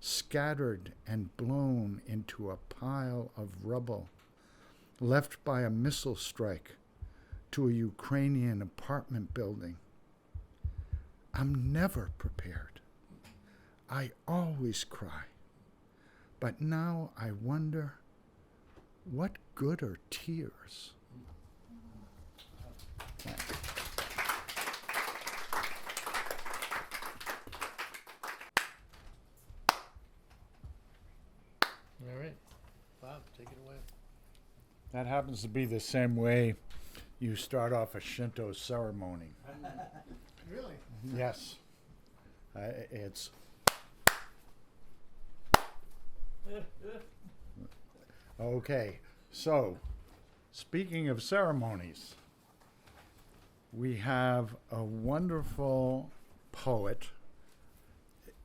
scattered and blown into a pile of rubble left by a missile strike to a Ukrainian apartment building. I'm never prepared. I always cry. But now I wonder, what good are tears? All right. Bob, take it away. That happens to be the same way you start off a Shinto ceremony. Really? Yes. It's okay. So, speaking of ceremonies, we have a wonderful poet.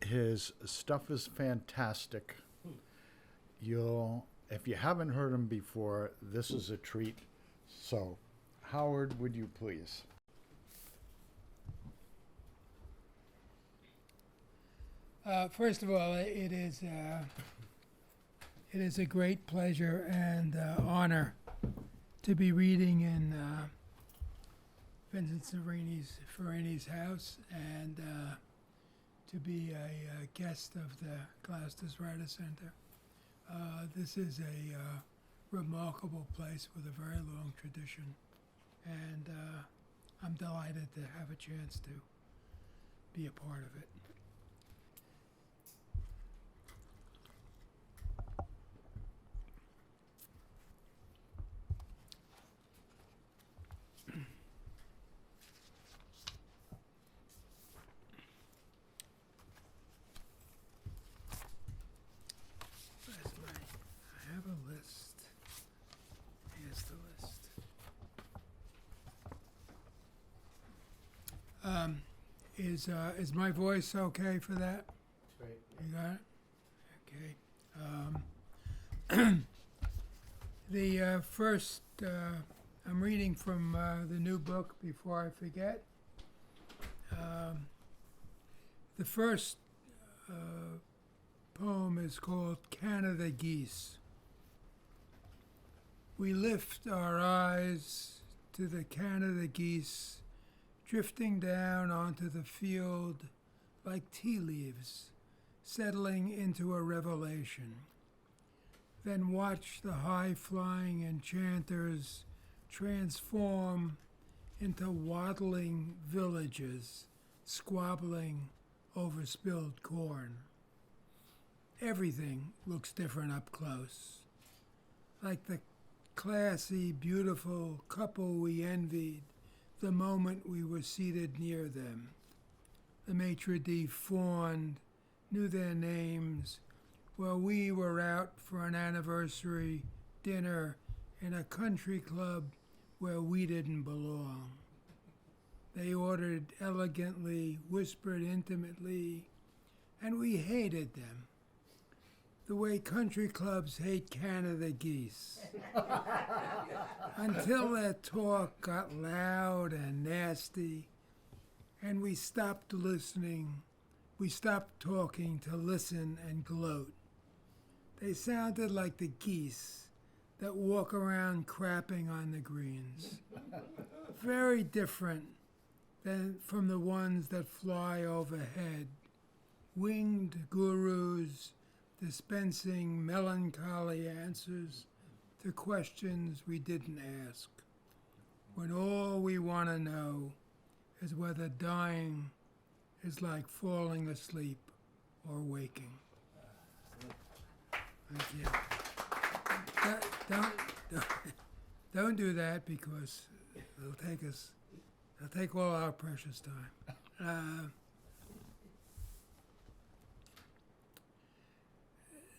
His stuff is fantastic. If you haven't heard him before, this is a treat. So, Howard, would you please? First of all, it is a great pleasure and honor to be reading in Vincent Ferrini's house and to be a guest of the Gloucester's Writer Center. This is a remarkable place with a very long tradition, and I'm delighted to have a chance to be a part of it. I have a list. Here's the list. Is my voice okay for that? Great. You got it? Okay. The first, I'm reading from the new book before I forget. The first poem is called Canada Geese. We lift our eyes to the Canada geese drifting down onto the field like tea leaves, settling into a revelation. Then watch the high-flying enchanters transform into waddling villages, squabbling over spilled corn. Everything looks different up close, like the classy, beautiful couple we envied the moment we were seated near them. The maitre d' fawned, knew their names, while we were out for an anniversary dinner in a country club where we didn't belong. They ordered elegantly, whispered intimately, and we hated them. The way country clubs hate Canada geese. Until their talk got loud and nasty, and we stopped listening. We stopped talking to listen and gloat. They sounded like the geese that walk around crapping on the greens. Very different than from the ones that fly overhead, winged gurus dispensing melancholy answers to questions we didn't ask, when all we want to know is whether dying is like falling asleep or waking. Thank you. Don't do that, because it'll take all our precious time.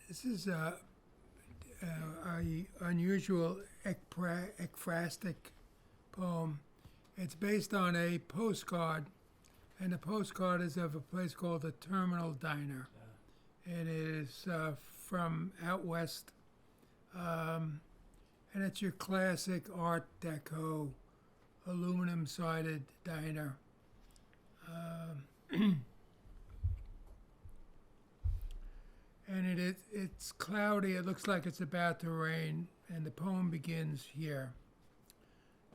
This is a unusual ekphrastic poem. It's based on a postcard, and the postcard is of a place called the Terminal Diner. And it is from out west, and it's your classic Art Deco aluminum-sided diner. And it's cloudy. It looks like it's about to rain, and the poem begins here.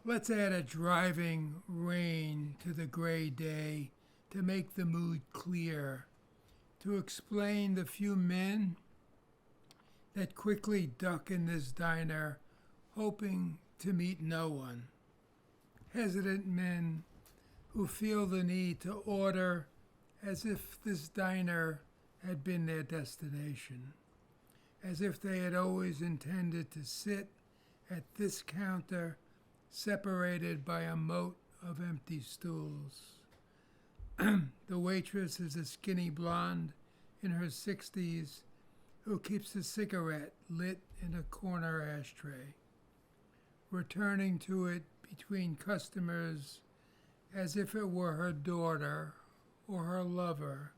Let's add a driving rain to the gray day to make the mood clear, to explain the few men that quickly duck in this diner, hoping to meet no one. Hesitant men who feel the need to order as if this diner had been their destination, as if they had always intended to sit at this counter separated by a moat of empty stools. The waitress is a skinny blonde in her 60s who keeps a cigarette lit in a corner ashtray, returning to it between customers as if it were her daughter or her lover,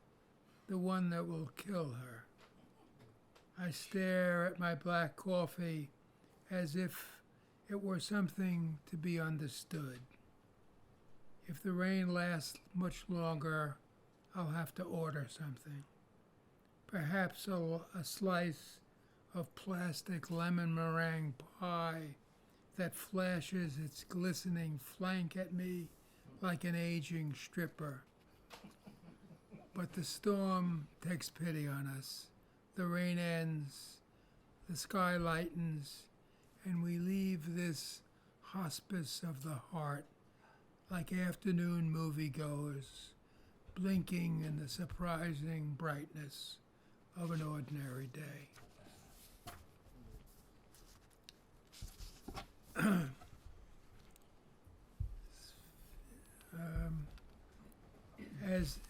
the one that will kill her. I stare at my black coffee as if it were something to be understood. If the rain lasts much longer, I'll have to order something. Perhaps a slice of plastic lemon meringue pie that flashes its glistening flank at me like an aging stripper. But the storm takes pity on us. The rain ends, the sky lightens, and we leave this hospice of the heart like afternoon moviegoers, blinking in the surprising brightness of an ordinary day.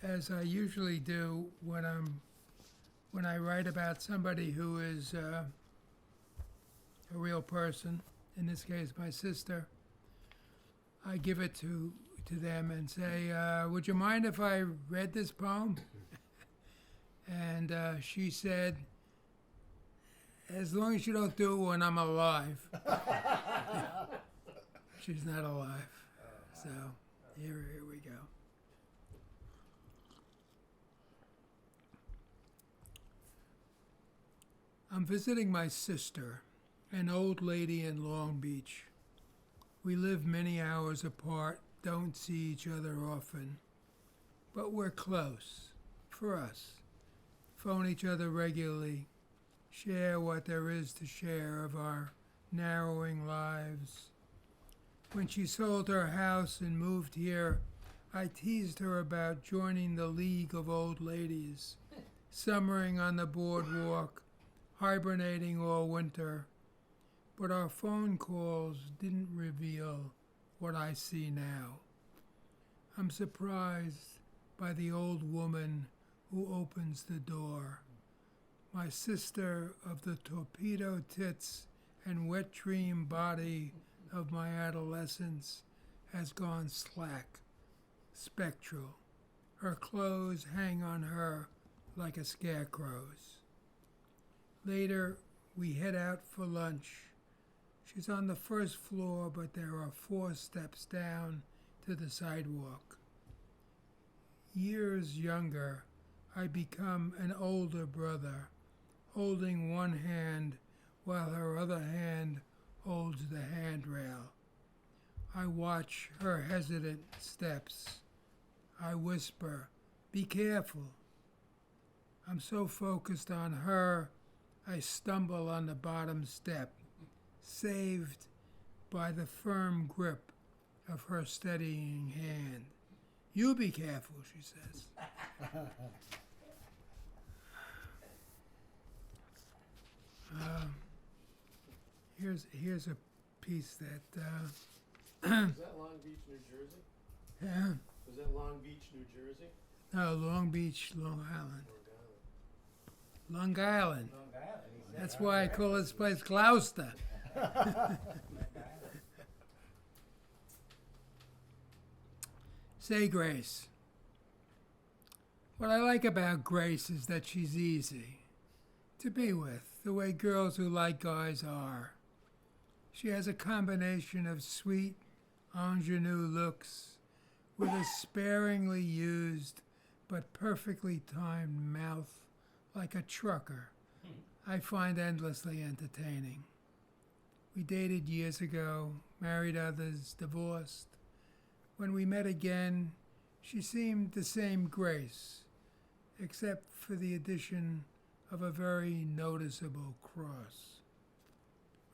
As I usually do when I write about somebody who is a real person, in this case my sister, I give it to them and say, would you mind if I read this poem? And she said, as long as you don't do it when I'm alive. She's not alive. So here we go. I'm visiting my sister, an old lady in Long Beach. We live many hours apart, don't see each other often, but we're close, for us. Phone each other regularly, share what there is to share of our narrowing lives. When she sold her house and moved here, I teased her about joining the League of Old Ladies, summering on the boardwalk, hibernating all winter, but our phone calls didn't reveal what I see now. I'm surprised by the old woman who opens the door. My sister of the torpedo tits and wet dream body of my adolescence has gone slack, spectral. Her clothes hang on her like a scarecrow's. Later, we head out for lunch. She's on the first floor, but there are 4 steps down to the sidewalk. Years younger, I become an older brother, holding one hand while her other hand holds the handrail. I watch her hesitant steps. I whisper, "Be careful." I'm so focused on her, I stumble on the bottom step, saved by the firm grip of her steadying hand. "You be careful," she says. Here's a piece that Is that Long Beach, New Jersey? yeah, Was that Long Beach, New Jersey? no, Long Beach, Long Island. Long Island. That's why I call this place Gloucester. Say Grace. What I like about Grace is that she's easy to be with, the way girls who like guys are. She has a combination of sweet, ingenue looks with a sparingly used but perfectly timed mouth like a trucker. I find endlessly entertaining. We dated years ago, married others, divorced. When we met again, she seemed the same Grace, except for the addition of a very noticeable cross.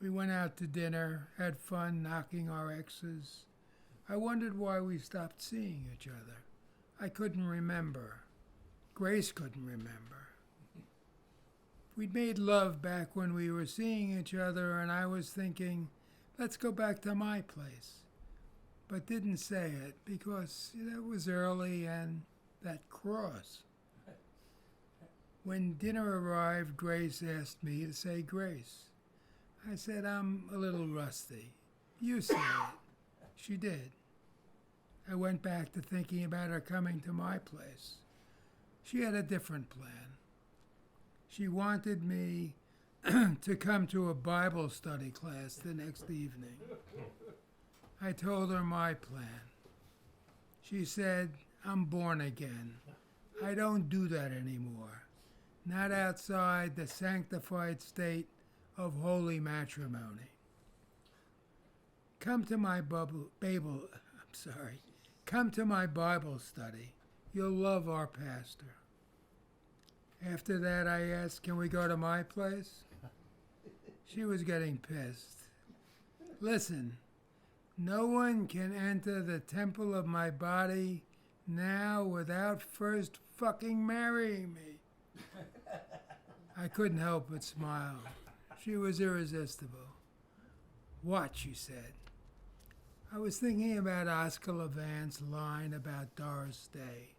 We went out to dinner, had fun knocking our exes. I wondered why we stopped seeing each other. I couldn't remember. Grace couldn't remember. We'd made love back when we were seeing each other, and I was thinking, let's go back to my place. But didn't say it because it was early and that cross. When dinner arrived, Grace asked me to say grace. I said, I'm a little rusty. You say it. She did. I went back to thinking about her coming to my place. She had a different plan. She wanted me to come to a Bible study class the next evening. I told her my plan. She said, I'm born again. I don't do that anymore. Not outside the sanctified state of holy matrimony. Come to my Come to my Bible study. You'll love our pastor. After that, I asked, can we go to my place? She was getting pissed. Listen, no one can enter the temple of my body now without first fucking marrying me. I couldn't help but smile. She was irresistible. What, she said. I was thinking about Oscar Levant's line about Doris Day.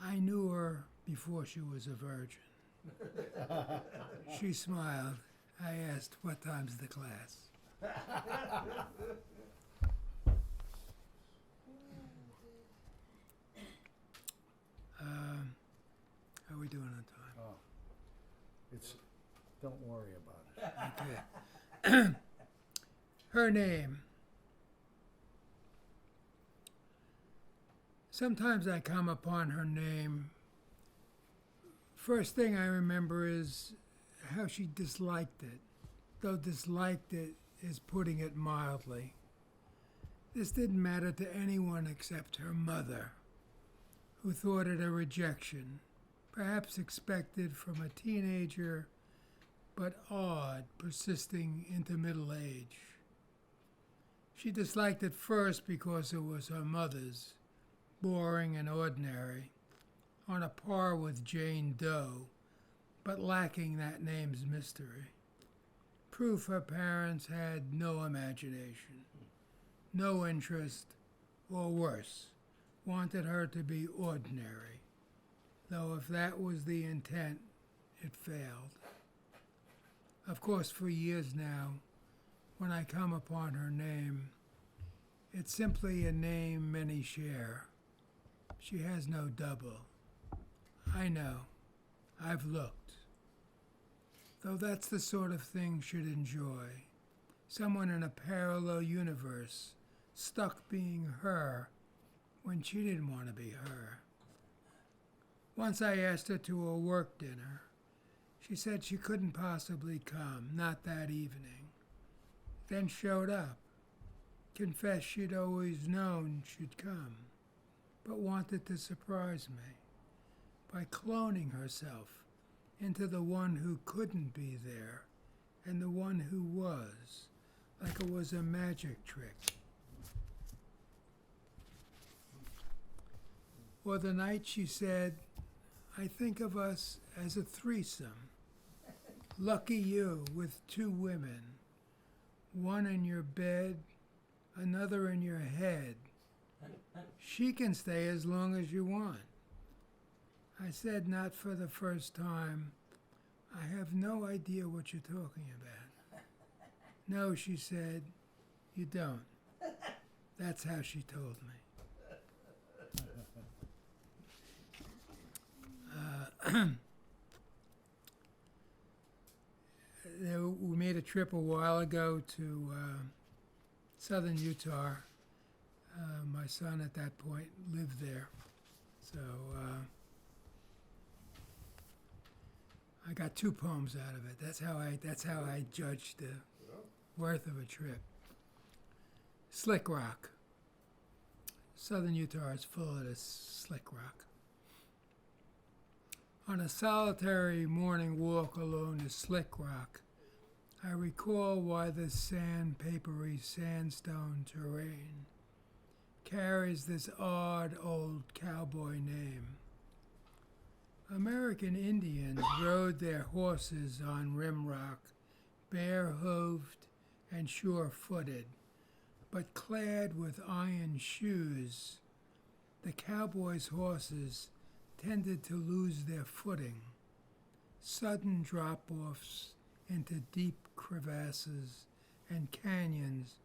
I knew her before she was a virgin. She smiled. I asked, what time's the class? How are we doing on time? Oh, don't worry about it. Okay. Her name. Sometimes I come upon her name. First thing I remember is how she disliked it, though disliked it is putting it mildly. This didn't matter to anyone except her mother, who thought it a rejection, perhaps expected from a teenager, but odd, persisting into middle age. She disliked it first because it was her mother's, boring and ordinary, on a par with Jane Doe, but lacking that name's mystery. proof her parents had no imagination, no interest, or worse, wanted her to be ordinary, though if that was the intent, it failed. Of course, for years now, when I come upon her name, it's simply a name many share. She has no double. I know. I've looked. Though that's the sort of thing she'd enjoy. Someone in a parallel universe, stuck being her when she didn't want to be her. Once I asked her to a work dinner. She said she couldn't possibly come, not that evening. Then showed up. Confessed she'd always known she'd come, but wanted to surprise me by cloning herself into the one who couldn't be there and the one who was, like it was a magic trick. Or the night she said, I think of us as a threesome. Lucky you with two women, one in your bed, another in your head. She can stay as long as you want. I said, not for the first time. I have no idea what you're talking about. No, she said, you don't. That's how she told me. We made a trip a while ago to southern Utah. My son at that point lived there. So I got 2 poems out of it. That's how I judged the worth of a trip. Slick rock. Southern Utah is full of this slick rock. On a solitary morning walk along the slick rock, I recall why the sandpapery sandstone terrain carries this odd old cowboy name. American Indians rode their horses on rim rock, bare-hooved and sure-footed, but clad with iron shoes. The cowboys' horses tended to lose their footing. Sudden drop-offs into deep crevasses and canyons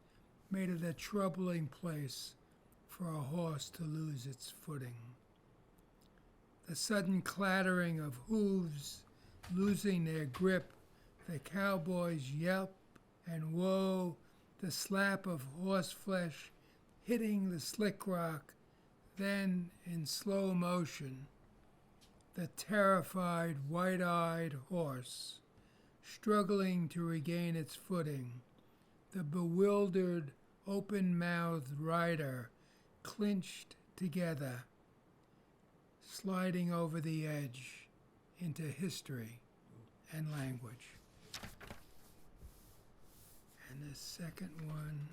made it a troubling place for a horse to lose its footing. The sudden clattering of hooves losing their grip, the cowboys' yelp and woe, the slap of horse flesh hitting the slick rock, then in slow motion, the terrified, white-eyed horse struggling to regain its footing, the bewildered, open-mouthed rider clinched together, sliding over the edge into history and language. And the second one,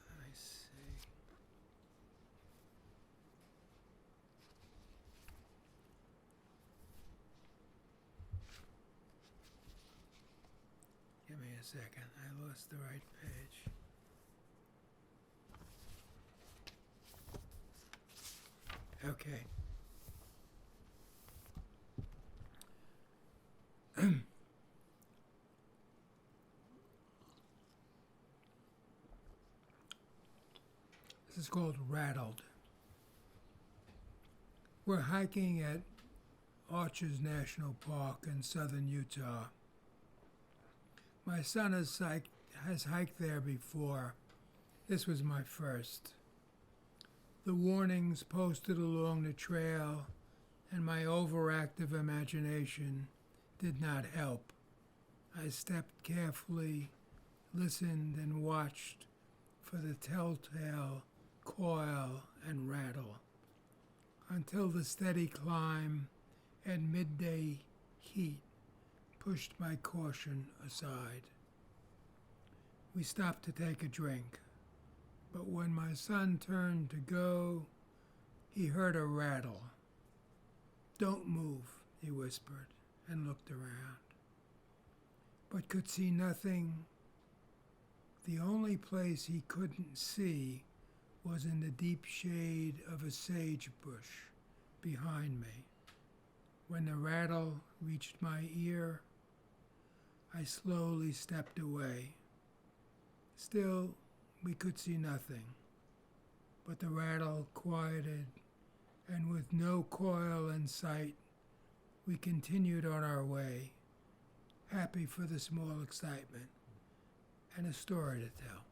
let me see. Give me a second. I lost the right page. Okay. This is called Rattled. We're hiking at Arches National Park in southern Utah. My son has hiked there before. This was my first. The warnings posted along the trail and my overactive imagination did not help. I stepped carefully, listened, and watched for the telltale coil and rattle until the steady climb and midday heat pushed my caution aside. We stopped to take a drink, but when my son turned to go, he heard a rattle. "Don't move," he whispered, and looked around, but could see nothing. The only place he couldn't see was in the deep shade of a sage bush behind me. When the rattle reached my ear, I slowly stepped away. Still, we could see nothing, but the rattle quieted, and with no coil in sight, we continued on our way, happy for the small excitement and a story to tell.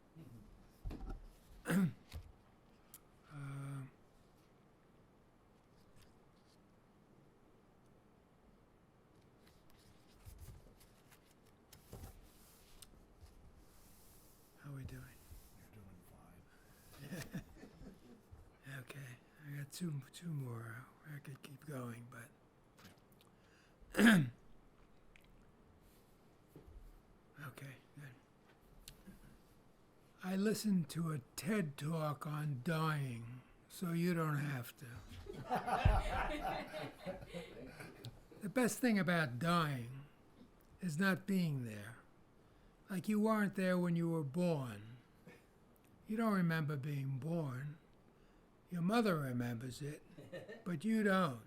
How we doing? You're doing fine. Okay, I got two more. I could keep going, but okay, good. I listened to a TED talk on dying, so you don't have to. The best thing about dying is not being there. Like you weren't there when you were born. You don't remember being born. Your mother remembers it, but you don't.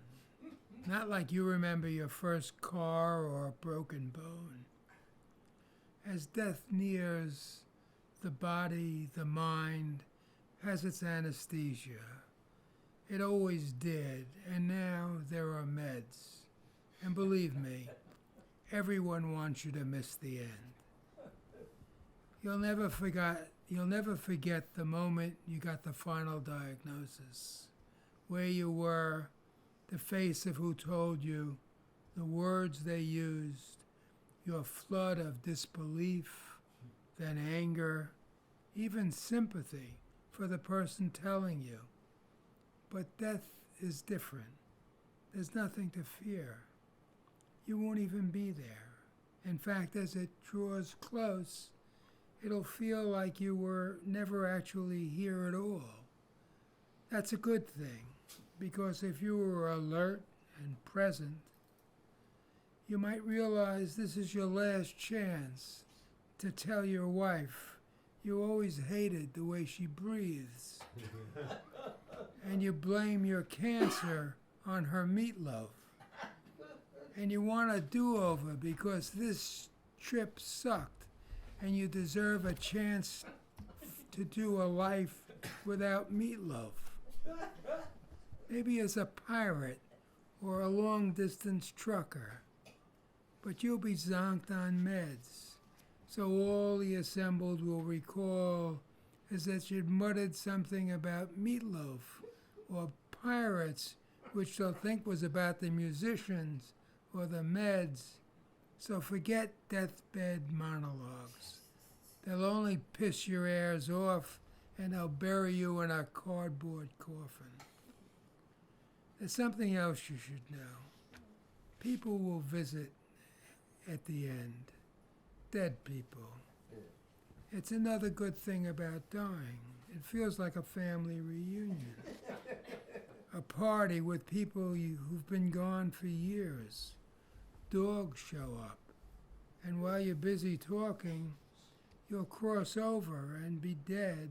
Not like you remember your first car or a broken bone. As death nears, the body, the mind, has its anesthesia. It always did, and now there are meds. And believe me, everyone wants you to miss the end. You'll never forget the moment you got the final diagnosis, where you were, the face of who told you, the words they used, your flood of disbelief, then anger, even sympathy for the person telling you. But death is different. There's nothing to fear. You won't even be there. In fact, as it draws close, it'll feel like you were never actually here at all. That's a good thing, because if you were alert and present, you might realize this is your last chance to tell your wife you always hated the way she breathes, and you blame your cancer on her meatloaf, and you want a do-over because this trip sucked, and you deserve a chance to do a life without meatloaf. Maybe as a pirate or a long-distance trucker. But you'll be zonked on meds. So all the assembled will recall is that you'd muttered something about meatloaf or pirates, which they'll think was about the musicians or the meds. So forget deathbed monologues. They'll only piss your ears off, and they'll bury you in a cardboard coffin. There's something else you should know. People will visit at the end. Dead people. It's another good thing about dying. It feels like a family reunion. A party with people who've been gone for years. Dogs show up, and while you're busy talking, you'll cross over and be dead,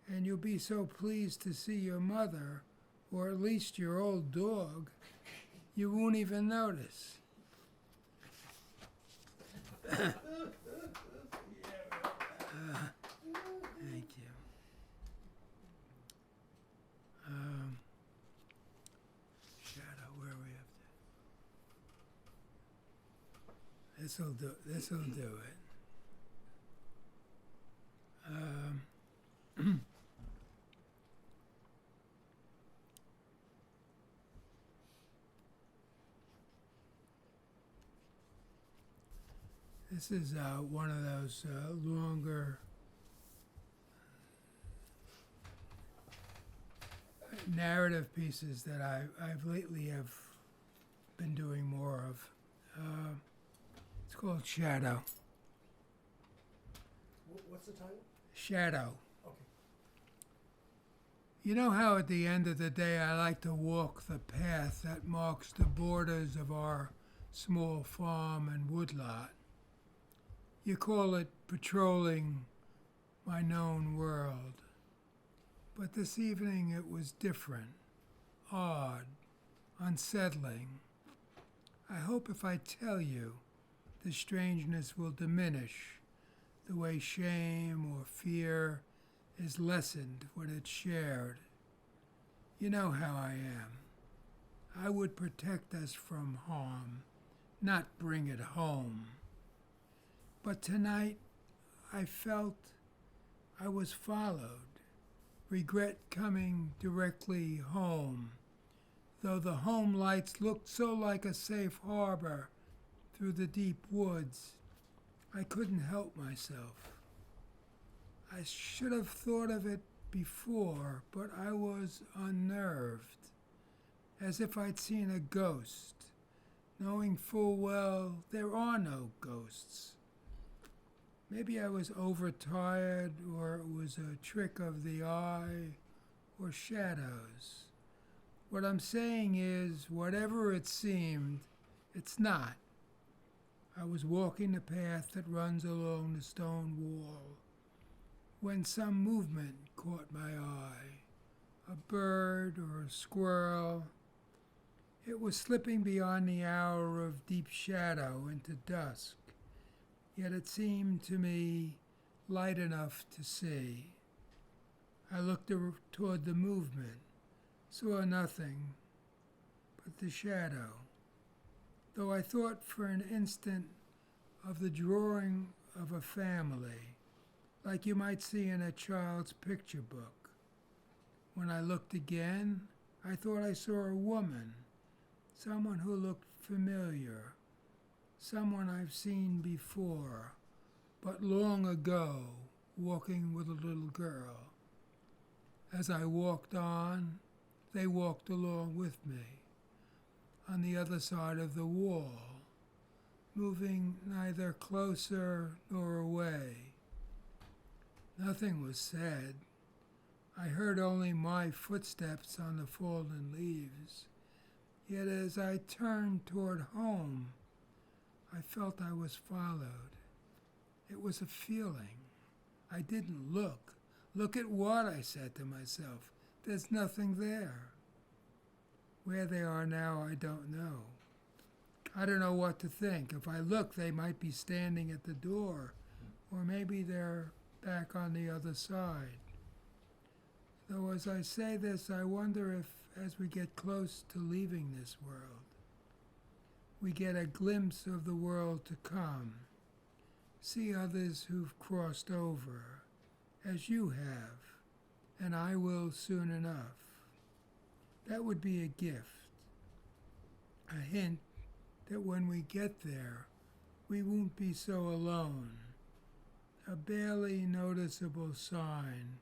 and you'll be so pleased to see your mother, or at least your old dog, you won't even notice. Thank you. Shadow, where are we up to? This'll do it. This is one of those longer narrative pieces that I've lately have been doing more of. It's called Shadow. What's the title? Shadow. Okay. You know how at the end of the day I like to walk the path that marks the borders of our small farm and woodlot? You call it patrolling my known world. But this evening it was different, odd, unsettling. I hope if I tell you, the strangeness will diminish the way shame or fear is lessened when it's shared. You know how I am. I would protect us from harm, not bring it home. But tonight I felt I was followed, regret coming directly home, though the home lights looked so like a safe harbor through the deep woods. I couldn't help myself. I should have thought of it before, but I was unnerved, as if I'd seen a ghost, knowing full well there are no ghosts. Maybe I was overtired, or it was a trick of the eye, or shadows. What I'm saying is, whatever it seemed, it's not. I was walking the path that runs along the stone wall, when some movement caught my eye, a bird or a squirrel. It was slipping beyond the hour of deep shadow into dusk, yet it seemed to me light enough to see. I looked toward the movement, saw nothing but the shadow, though I thought for an instant of the drawing of a family, like you might see in a child's picture book. When I looked again, I thought I saw a woman, someone who looked familiar, someone I've seen before, but long ago, walking with a little girl. As I walked on, they walked along with me, on the other side of the wall, moving neither closer nor away. Nothing was said. I heard only my footsteps on the fallen leaves. Yet as I turned toward home, I felt I was followed. It was a feeling. I didn't look. Look at what, I said to myself. There's nothing there. Where they are now, I don't know. I don't know what to think. If I look, they might be standing at the door, or maybe they're back on the other side. Though as I say this, I wonder if, as we get close to leaving this world, we get a glimpse of the world to come, see others who've crossed over, as you have, and I will soon enough. That would be a gift, a hint that when we get there, we won't be so alone, a barely noticeable sign,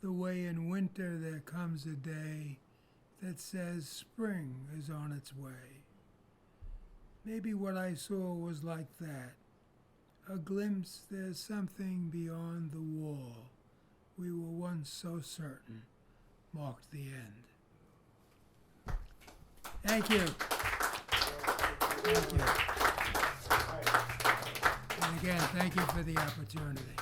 the way in winter there comes a day that says spring is on its way. Maybe what I saw was like that, a glimpse there's something beyond the wall we were once so certain marked the end. Thank you. Thank you. And again, thank you for the opportunity.